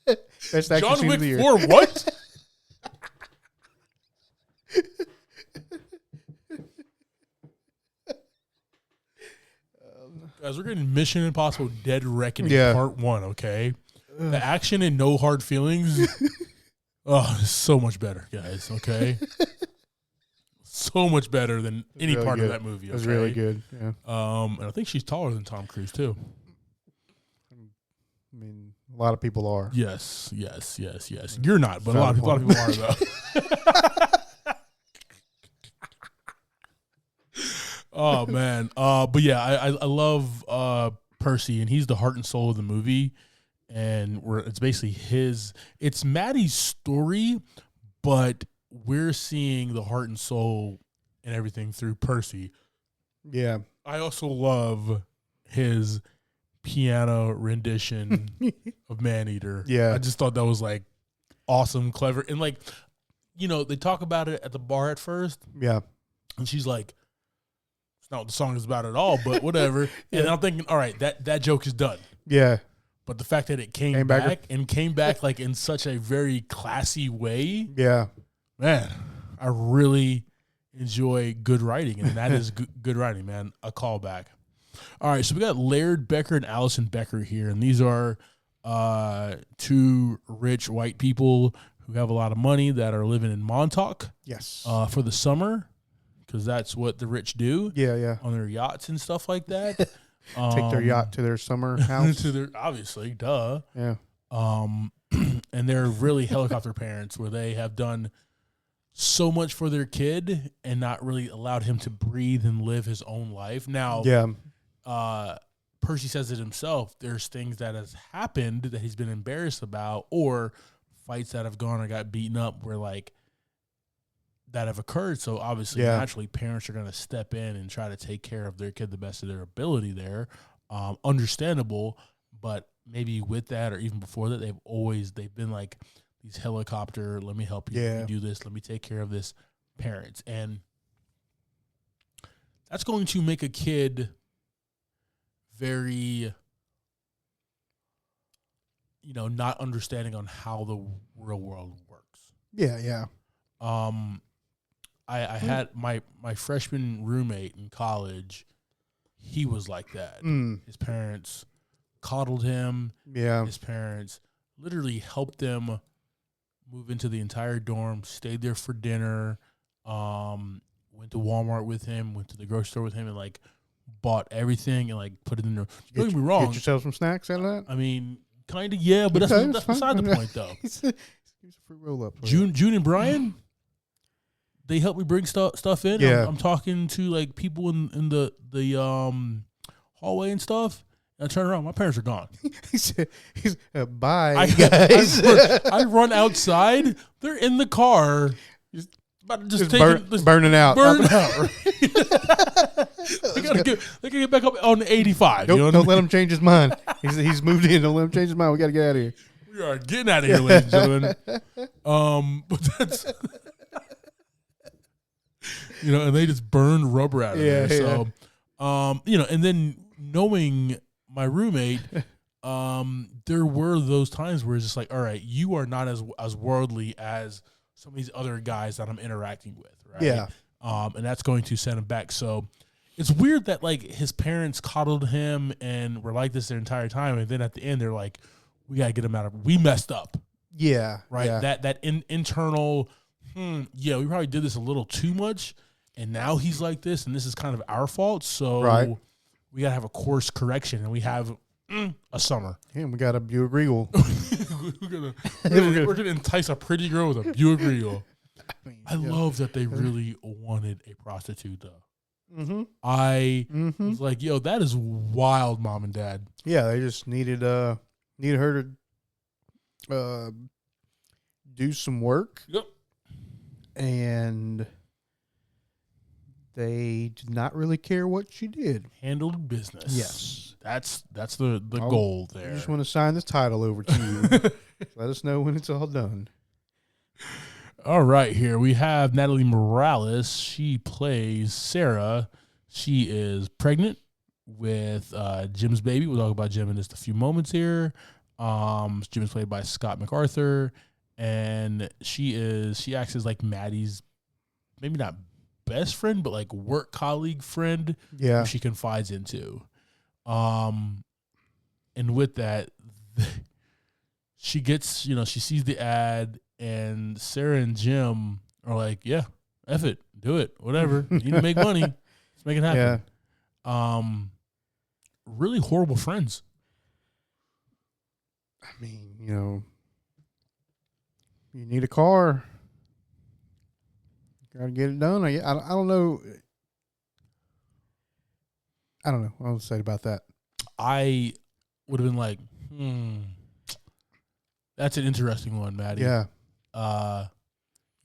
best action John scene Wick of the year. 4, what? Guys, we're getting Mission Impossible Dead Reckoning Part 1, okay? The action and no hard feelings. It's so much better, guys, okay? So much better than any really part good. of that movie. Okay? It was really good. Yeah. And I think she's taller than Tom Cruise too. I mean, a lot of people are. Yes. You're not, but a lot of people are though. Oh man. But yeah, I love Percy, and he's the heart and soul of the movie. And it's basically it's Maddie's story, but we're seeing the heart and soul and everything through Percy. Yeah. I also love his piano rendition of Maneater. Yeah. I just thought that was like awesome, clever. And like, they talk about it at the bar at first. Yeah. And she's like, it's not what the song is about at all, but whatever. And I'm thinking, all right, that joke is done. Yeah. But the fact that it came back like in such a very classy way. Yeah. Man, I really enjoy good writing, and that is good writing, man. A callback. All right, so we got Laird Becker and Allison Becker here, and these are two rich white people who have a lot of money that are living in Montauk. Yes. For the summer, because that's what the rich do. Yeah. On their yachts and stuff like that. Take their yacht to their summer house. Obviously, duh. Yeah. And they're really helicopter parents where they have done so much for their kid and not really allowed him to breathe and live his own life. Now, Percy says it himself. There's things that has happened that he's been embarrassed about, or fights that have gone or got beaten up where like that have occurred. So obviously, naturally, parents are going to step in and try to take care of their kid the best of their ability there. Understandable, but maybe with that or even before that, they've been like these helicopter, let me help you, let me do this, let me take care of this parents. And that's going to make a kid very, not understanding on how the real world works. Yeah. I had my freshman roommate in college. He was like that. His parents coddled him. Yeah. His parents literally helped them move into the entire dorm, stayed there for dinner, went to Walmart with him, went to the grocery store with him, and like bought everything and like put it in there. Don't get me wrong. Get yourself some snacks out of that? I mean, kind of, yeah, but that's beside the point though. Here's a free roll up. June and Brian, they helped me bring stuff in. Yeah. I'm talking to like people in the hallway and stuff. And I turn around, my parents are gone. He said, bye, guys. I run outside. They're in the car. About to just burning out. Burning out. Right? They gotta get back up on 85. Don't let him change his mind. He's moved in. Don't let him change his mind. We got to get out of here. We are getting out of here, ladies and gentlemen. But that's and they just burned rubber out of there. So, and then knowing my roommate, there were those times where it's just like, all right, you are not as worldly as some of these other guys that I'm interacting with, right? Yeah. And that's going to send him back. So it's weird that like his parents coddled him and were like this their entire time, and then at the end they're like, we gotta get him out of. We messed up. Yeah. Right. Yeah. That internal. We probably did this a little too much, and now he's like this, and this is kind of our fault. So we gotta have a course correction, and we have a summer. Yeah, we got a Buick Regal. we're gonna entice a pretty girl with a Buick Regal. I love that they really wanted a prostitute, though. Mm-hmm. I was like, yo, that is wild, mom and dad. Yeah, they just needed her to do some work. Yep. And they did not really care what she did. Handled business. Yes. That's the goal there. I just want to sign this title over to you. Let us know when it's all done. All right, here we have Natalie Morales. She plays Sarah. She is pregnant with Jim's baby. We'll talk about Jim in just a few moments here. Jim is played by Scott MacArthur, and she acts as like Maddie's maybe not best friend, but like work colleague friend. Yeah, who she confides into. And with that, she gets she sees the ad. And Sarah and Jim are like, yeah, F it, do it, whatever. You need to make money. Let's make it happen. Yeah. Really horrible friends. I mean, you need a car. Got to get it done. I don't know. I don't know what I would say about that. I would have been like, that's an interesting one, Maddie. Yeah.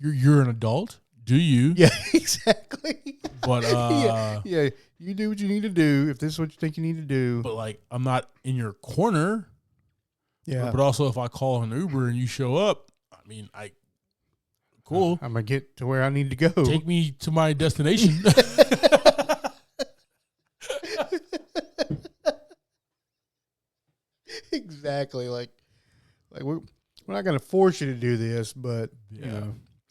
You're an adult, do you? Yeah, exactly. But yeah, you do what you need to do if this is what you think you need to do. But like, I'm not in your corner. Yeah. But also, if I call an Uber and you show up, I mean, cool. I'm gonna get to where I need to go. Take me to my destination. Exactly. Like we're not going to force you to do this, but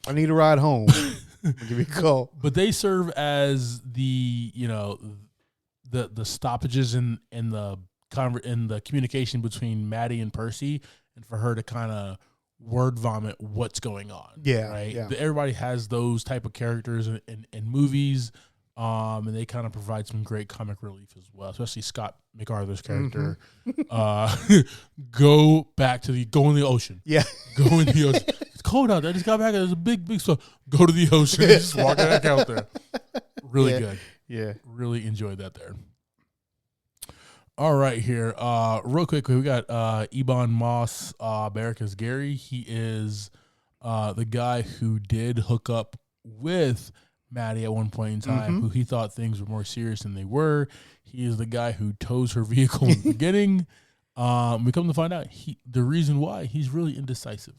I need a ride home. I'll give you a call. But they serve as the the stoppages in the communication between Maddie and Percy, and for her to kind of word vomit what's going on. Yeah, right. Yeah. Everybody has those type of characters in movies, and they kind of provide some great comic relief as well, especially Scott MacArthur's character. Go in the ocean. Yeah. Go in the ocean. It's cold out there. I just got back. There's a big storm. Go to the ocean and just walk back out there. Really good. Yeah. Really enjoyed that there. All right, here. Real quickly, we got Ebon Moss Barrick as Gary. He is the guy who did hook up with Maddie at one point in time, who he thought things were more serious than they were. He is the guy who tows her vehicle in the beginning. We come to find out the reason why he's really indecisive.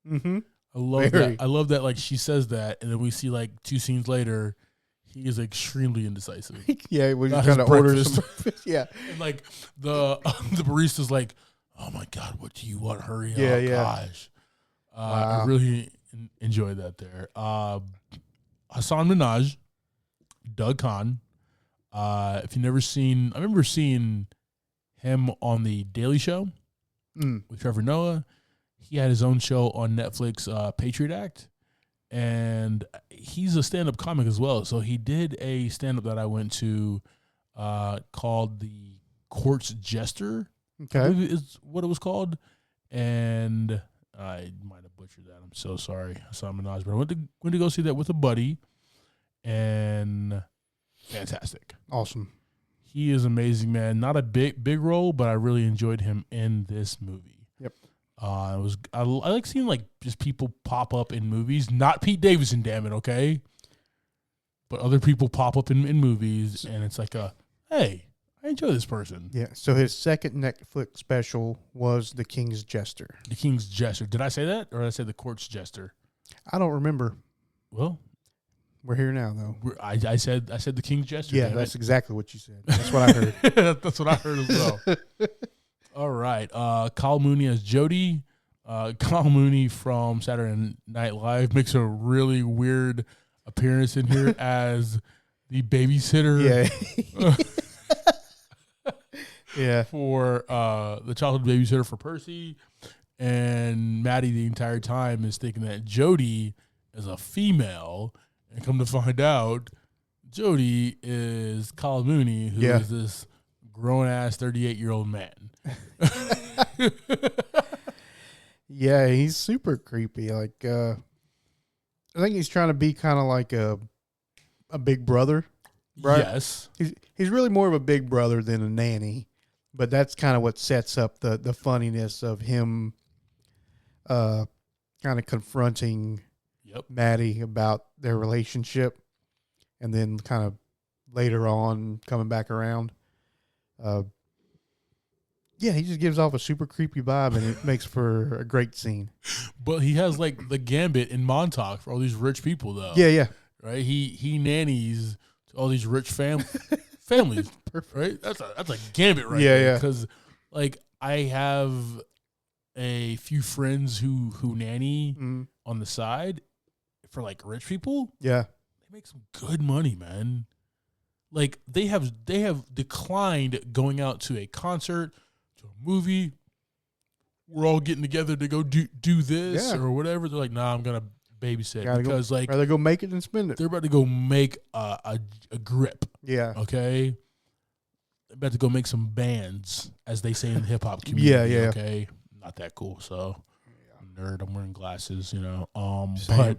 Mm-hmm. I love that. I love that. Like, she says that, and then we see like 2 scenes later, he is extremely indecisive. Yeah, we just kind of order some. Yeah, and like the barista's like, "Oh my God, what do you want? Hurry up!" Yeah. Gosh, wow. I really enjoyed that there. Hassan Minhaj, Doug Kahn. If you've never seen, I remember seeing him on the Daily Show with Trevor Noah. He had his own show on Netflix, Patriot Act, and he's a stand-up comic as well. So he did a stand-up that I went to called The Court's Jester. Okay, I believe is what it was called, and I might have butchered that. I'm so sorry, Hassan Minhaj, but I went to go see that with a buddy, and fantastic. Awesome. he is amazing, man. Not a big role, but I really enjoyed him in this movie. Yep. I like seeing like just people pop up in movies. Not Pete Davidson, damn it, okay. But other people pop up in movies, and it's like hey, I enjoy this person. Yeah. So his second Netflix special was The King's Jester. The King's Jester. Did I say that, or did I say The Court's Jester? I don't remember. Well, we're here now, though. I said The King's Jester. Yeah, that's exactly what you said. That's what I heard. That's what I heard as well. All right. Kyle Mooney as Jody. Kyle Mooney from Saturday Night Live makes a really weird appearance in here as the babysitter. Yeah. Yeah. For the childhood babysitter for Percy. And Maddie the entire time is thinking that Jody is a female. And come to find out, Jody is Kyle Mooney, who is this grown-ass 38-year-old man. Yeah, he's super creepy. Like, I think he's trying to be kind of like a big brother, right? Yes. He's really more of a big brother than a nanny, but that's kind of what sets up the funniness of him kind of confronting Maddie about their relationship, and then kind of later on coming back around. Yeah, he just gives off a super creepy vibe, and it makes for a great scene. But he has like the gambit in Montauk for all these rich people, though. Yeah. Right? He nannies all these rich families. Perfect. Right? That's a gambit right there. Yeah. Because like I have a few friends who nanny on the side for like rich people. Yeah. They make some good money, man. Like they have declined going out to a concert, to a movie. We're all getting together to go do this or whatever. They're like, nah, I'm gonna babysit because like rather go make it than spend it. They're about to go make a grip. Yeah. Okay. They're about to go make some bands, as they say in the hip hop community. Yeah. Okay. Not that cool. So nerd. I'm wearing glasses, you know.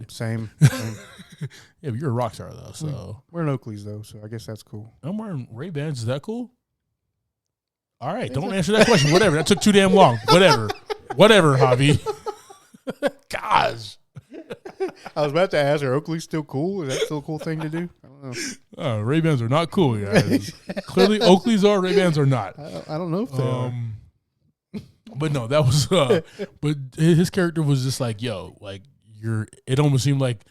Same. Yeah, but you're a rock star though. So wearing Oakleys though, so I guess that's cool. I'm wearing Ray-Bans. Is that cool? All right, don't answer that question. Whatever. That took too damn long. Whatever, Javi. Gosh. I was about to ask, are Oakley's still cool? Is that still a cool thing to do? I don't know. Ray-Bans are not cool, guys. Clearly, Oakleys are. Ray-Bans are not. I don't know if they are. But no, that was. But his character was just like, yo, like it almost seemed like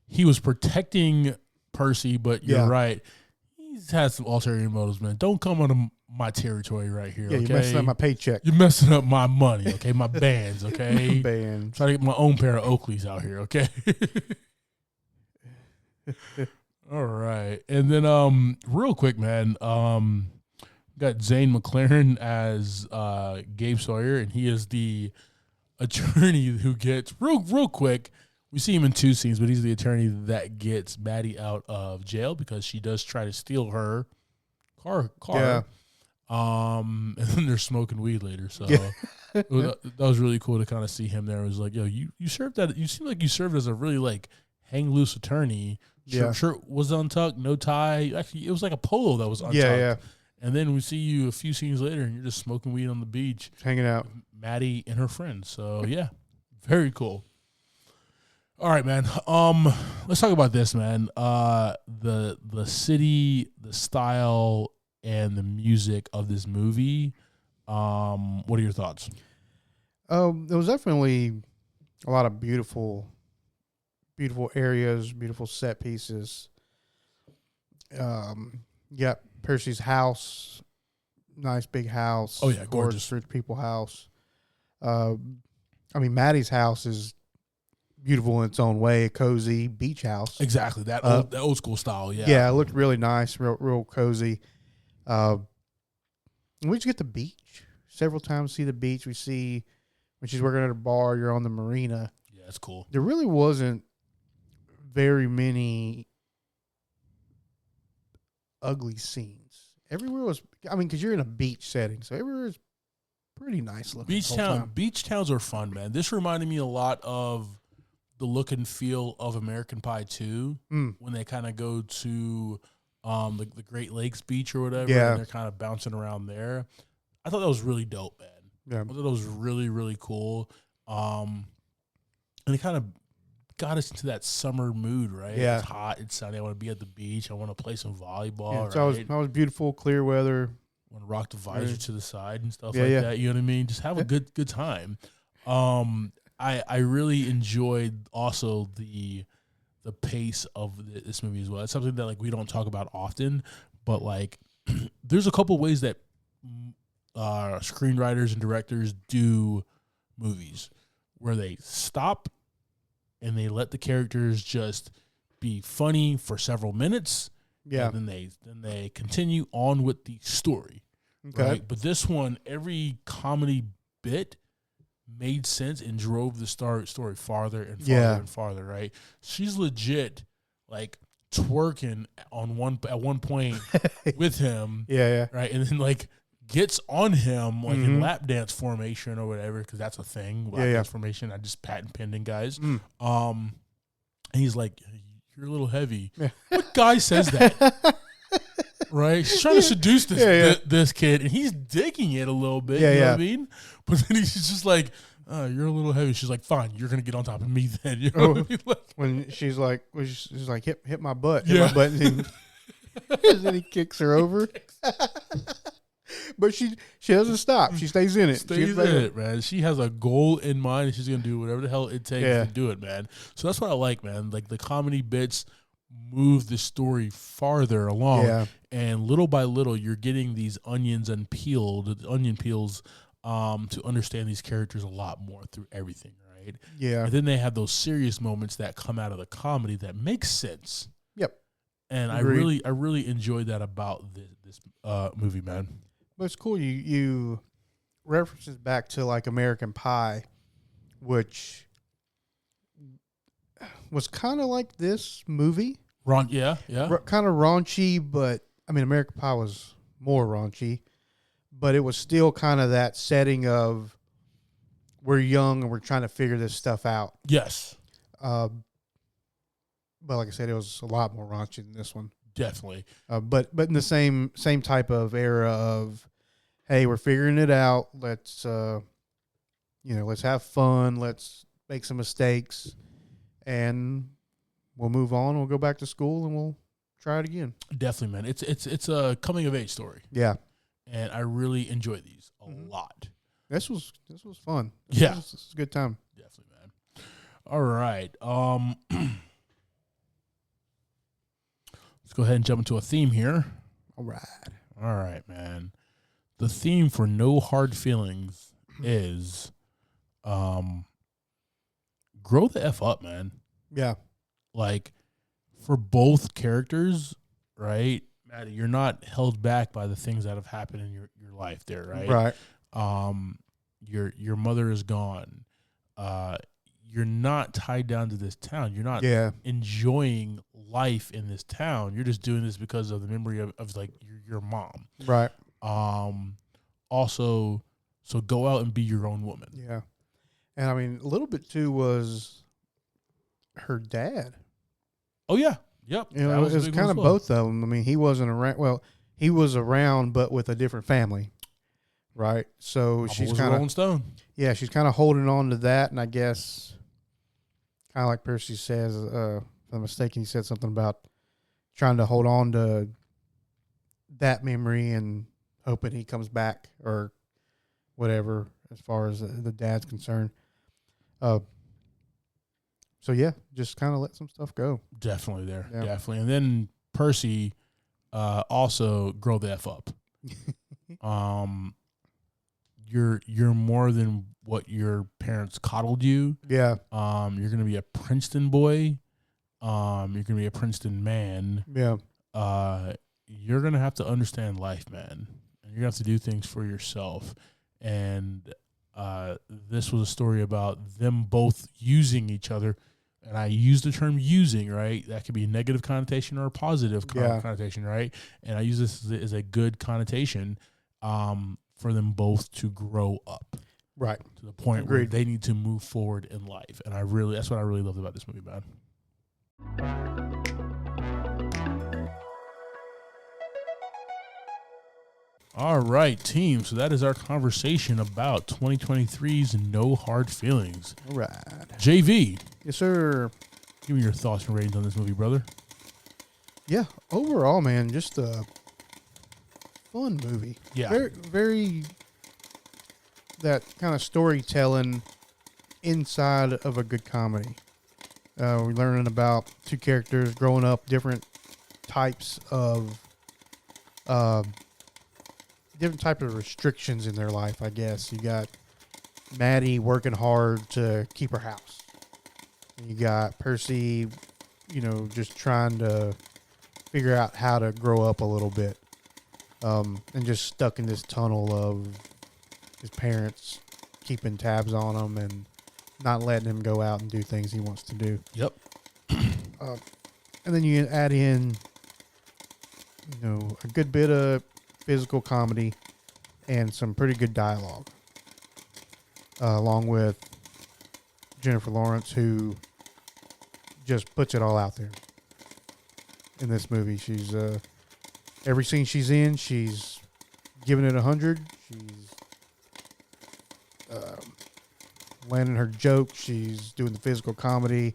he was protecting Percy, but you're right. He's had some ulterior motives, man. Don't come on my territory right here. Yeah, okay? you're messing up my paycheck. You're messing up my money. Okay, my bands. Okay, bands. Trying to get my own pair of Oakleys out here. Okay. All right, and then real quick, man. Got Zane McLaren as Gabe Sawyer, and he is the attorney who gets real quick. We see him in two scenes, but he's the attorney that gets Maddie out of jail because she does try to steal her car. Yeah. And then they're smoking weed later. So that was really cool to kind of see him there. It was like, yo, you served that. You seem like you served as a really like hang loose attorney. Shirt was untucked, no tie. Actually, it was like a polo that was untucked. Yeah. And then we see you a few scenes later, and you're just smoking weed on the beach, hanging out. Maddie and her friends. So yeah, very cool. All right, man. Let's talk about this, man. The city, the style, and the music of this movie. What are your thoughts? There was definitely a lot of beautiful areas, beautiful set pieces. Percy's house, nice big house. Oh yeah, gorgeous rich people house. Maddie's house is beautiful in its own way, a cozy beach house. Exactly, that old school style. Yeah, it looked really nice, real cozy. We just get the beach several times. See the beach. We see when she's working at a bar. You're on the marina. Yeah, that's cool. There really wasn't very many ugly scenes. Everywhere was, because you're in a beach setting, so everywhere is pretty nice looking. Beach towns are fun, man. This reminded me a lot of the look and feel of American Pie 2 when they kind of go to the Great Lakes beach or whatever. Yeah. And they're kind of bouncing around there. I thought that was really dope, man. Yeah. I thought that was really, really cool. And it kind of got us into that summer mood, right? Yeah. It's hot, it's sunny. I want to be at the beach. I want to play some volleyball. Yeah, right? so it was beautiful, clear weather. I want to rock the visor to the side and stuff Yeah, like yeah. that. You know what I mean? Just have a good time. I really enjoyed also the pace of this movie as well. It's something that like we don't talk about often, but like there's a couple ways that screenwriters and directors do movies where they stop and they let the characters just be funny for several minutes. Yeah. And then they continue on with the story. Okay. Right? But this one, every comedy bit made sense and drove the story farther and farther and farther, right? She's legit like twerking at one point with him. Yeah. Right? And then like gets on him like in lap dance formation or whatever, because that's a thing. Lap dance formation. I just patent pending, guys. And he's like, "You're a little heavy." Yeah. What guy says that? Right? She's trying to seduce this kid, and he's digging it a little bit. You know what I mean? But then he's just like, "You're a little heavy." She's like, "Fine, you're gonna get on top of me then." You know what I mean? Like, when she's like, hit my butt, hit my butt, and then he kicks her over. But she doesn't stop. She stays in it. Stays in it, man. She has a goal in mind, and she's gonna do whatever the hell it takes to do it, man. So that's what I like, man. Like the comedy bits move the story farther along, and little by little, you're getting these onion peels, to understand these characters a lot more through everything, right? Yeah. And then they have those serious moments that come out of the comedy that makes sense. Yep. And Agreed. I really enjoyed that about this movie, man. But it's cool. You references back to like American Pie, which was kind of like this movie. Kind of raunchy, but I mean, American Pie was more raunchy, but it was still kind of that setting of we're young and we're trying to figure this stuff out. Yes. But like I said, it was a lot more raunchy than this one. Definitely. But in the same type of era of, hey, we're figuring it out. Let's let's have fun. Let's make some mistakes, and we'll move on. We'll go back to school and we'll try it again. Definitely, man. It's a coming of age story. Yeah, and I really enjoy these a lot. This was fun. This was a good time. Definitely, man. All right. Let's go ahead and jump into a theme here. All right, man. The theme for No Hard Feelings is grow the F up, man. Yeah. Like, for both characters, right, Maddie, you're not held back by the things that have happened in your life there, right? Right. Your mother is gone. You're not tied down to this town. You're not enjoying life in this town. You're just doing this because of the memory of like your mom. Right. Also, so go out and be your own woman. Yeah. And I mean, a little bit too was her dad. Oh yeah. Yep. You know, it was kind of both of them. I mean, he wasn't around. Well, he was around, but with a different family. Right. So she's kind of Rolling Stone. Yeah, she's kind of holding on to that, and I guess kind of like Percy says, if I'm mistaken, he said something about trying to hold on to that memory and hoping he comes back or whatever as far as the dad's concerned. So yeah, just kind of let some stuff go. Definitely there. Yeah. Definitely. And then Percy also grow the F up. You're more than what your parents coddled you. Yeah. You're gonna be a Princeton boy. You're gonna be a Princeton man. Yeah. You're gonna have to understand life, man. And you're gonna have to do things for yourself. And this was a story about them both using each other. And I use the term using, right? That could be a negative connotation or a positive connotation, right? And I use this as a good connotation for them both to grow up. Right. To the point where they need to move forward in life. And that's what I really loved about this movie, man. All right, team. So that is our conversation about 2023's No Hard Feelings. All right. JV. Yes, sir. Give me your thoughts and ratings on this movie, brother. Yeah, overall, man, just a fun movie. Yeah. Very that kind of storytelling inside of a good comedy. We're learning about two characters growing up, different types of restrictions in their life, I guess. You got Maddie working hard to keep her house. And you got Percy, just trying to figure out how to grow up a little bit. And just stuck in this tunnel of his parents keeping tabs on him and not letting him go out and do things he wants to do. Yep. And then you add in, a good bit of physical comedy and some pretty good dialogue, along with Jennifer Lawrence, who just puts it all out there in this movie. She's every scene she's in, she's giving it 100. She's landing her joke. She's doing the physical comedy,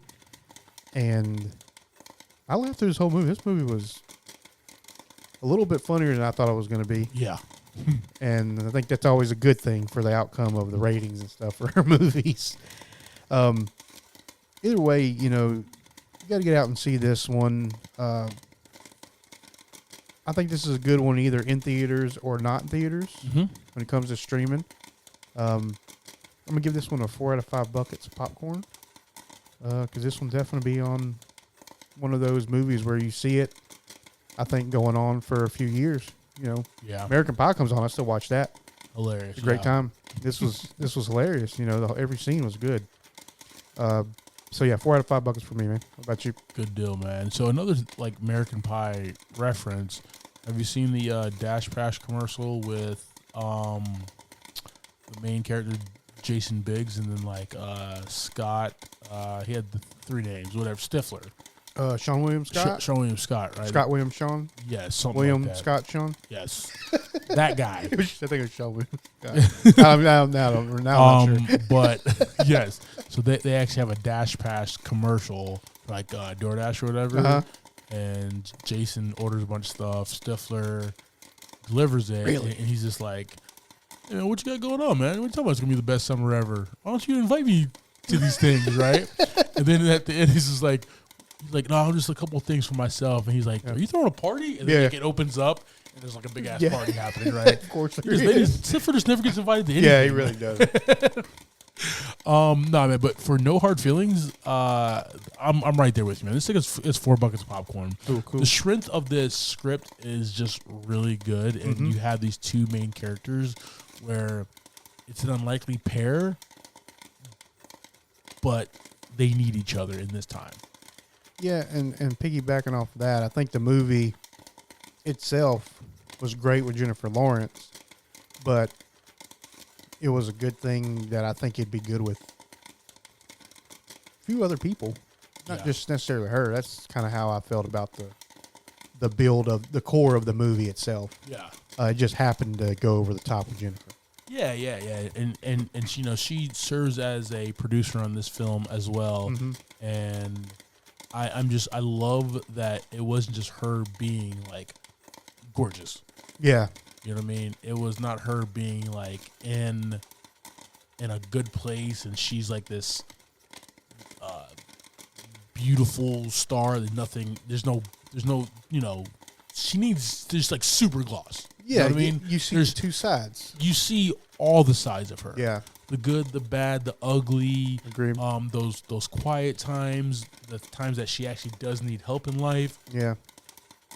and I laughed through this whole movie. This movie was a little bit funnier than I thought it was going to be. Yeah. And I think that's always a good thing for the outcome of the ratings and stuff for her movies. Either way, you got to get out and see this one. I think this is a good one either in theaters or not in theaters when it comes to streaming. I'm going to give this one a 4 out of 5 buckets of popcorn, because this one definitely be on one of those movies where you see it, I think, going on for a few years. Yeah. American Pie comes on, I still watch that. Hilarious. It's a great time. This was hilarious. Every scene was good. So yeah, 4 out of 5 buckets for me, man. What about you? Good deal, man. So another American Pie reference. Have you seen the Dash Pash commercial with the main character Jason Biggs and then Scott? He had the 3 names, whatever. Stifler. Sean William Scott. Sean William Scott, right? Scott William Sean. Yes, something William like that. Scott Sean. Yes, that guy. I think it was Sean William Scott. now I'm not sure. But yes, so they actually have a Dash Pass commercial, like DoorDash or whatever, and Jason orders a bunch of stuff. Stifler delivers it, Really? and he's just like, "Hey, man, what you got going on, man? What you talking about? It's gonna be the best summer ever. Why don't you invite me to these things, right?" And then at the end, he's just like, "No, just a couple of things for myself." And he's like, "Are you throwing a party?" And then it opens up, and there's like a big ass party happening, right? Of course, Stifler just never gets invited to anything. yeah, he really does. No, man, but for No Hard Feelings, I'm right there with you, man. This thing is 4 buckets of popcorn. Cool. The strength of this script is just really good, and you have these two main characters where it's an unlikely pair, but they need each other in this time. Yeah, and piggybacking off of that, I think the movie itself was great with Jennifer Lawrence, but it was a good thing that I think it'd be good with a few other people, not just necessarily her. That's kind of how I felt about the build of the core of the movie itself. Yeah. It just happened to go over the top with Jennifer. Yeah. And she serves as a producer on this film as well. And I love that it wasn't just her being gorgeous. Yeah. You know what I mean? It was not her being in a good place and she's like this beautiful star that there's no she needs just super gloss. Yeah, you know what I mean? You see there's 2 sides. You see all the sides of her. Yeah. The good, the bad, the ugly. Agreed. Those quiet times, the times that she actually does need help in life. Yeah.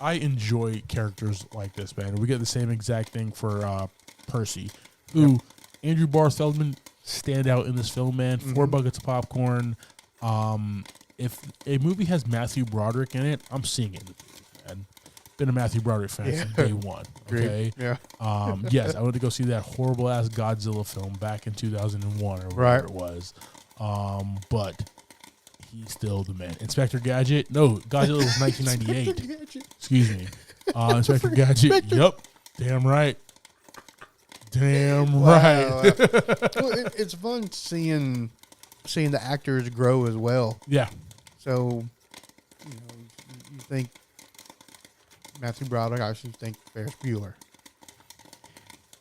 I enjoy characters like this, man. We get the same exact thing for Percy, who Andrew Barth-Feldman stand out in this film, man. 4 buckets of popcorn. If a movie has Matthew Broderick in it, I'm seeing it in the theaters, man. Been a Matthew Broderick fan since day one. Okay. Yeah. Yes, I went to go see that horrible ass Godzilla film back in 2001 or whatever it was. But he's still the man. Inspector Gadget? No, Godzilla was 1998. Excuse me. Inspector Gadget. Yep. Damn right. damn Wow. right. Well, it's fun seeing the actors grow as well. Yeah. So, you think Matthew Broderick, I should think Ferris Bueller.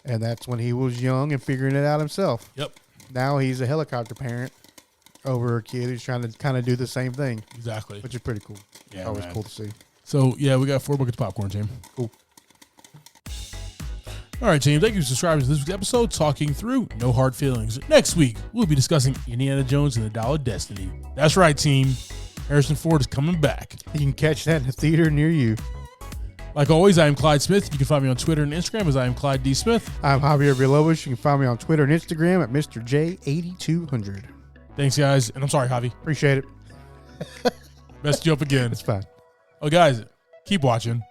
And that's when he was young and figuring it out himself. Yep. Now he's a helicopter parent over a kid who's trying to kind of do the same thing. Exactly. Which is pretty cool. Yeah, Always man. cool to see. So, yeah, we got 4 buckets of popcorn, team. Cool. All right, team. Thank you for subscribing to this week's episode, Talking Through No Hard Feelings. Next week, we'll be discussing Indiana Jones and the Dial of Destiny. That's right, team. Harrison Ford is coming back. You can catch that in a theater near you. Like always, I am Clyde Smith. You can find me on Twitter and Instagram as I am Clyde D. Smith. I'm Javier Villalobos. You can find me on Twitter and Instagram at Mr. J8200. Thanks, guys. And I'm sorry, Javi. Appreciate it. Messed you up again. It's fine. Oh, guys, keep watching.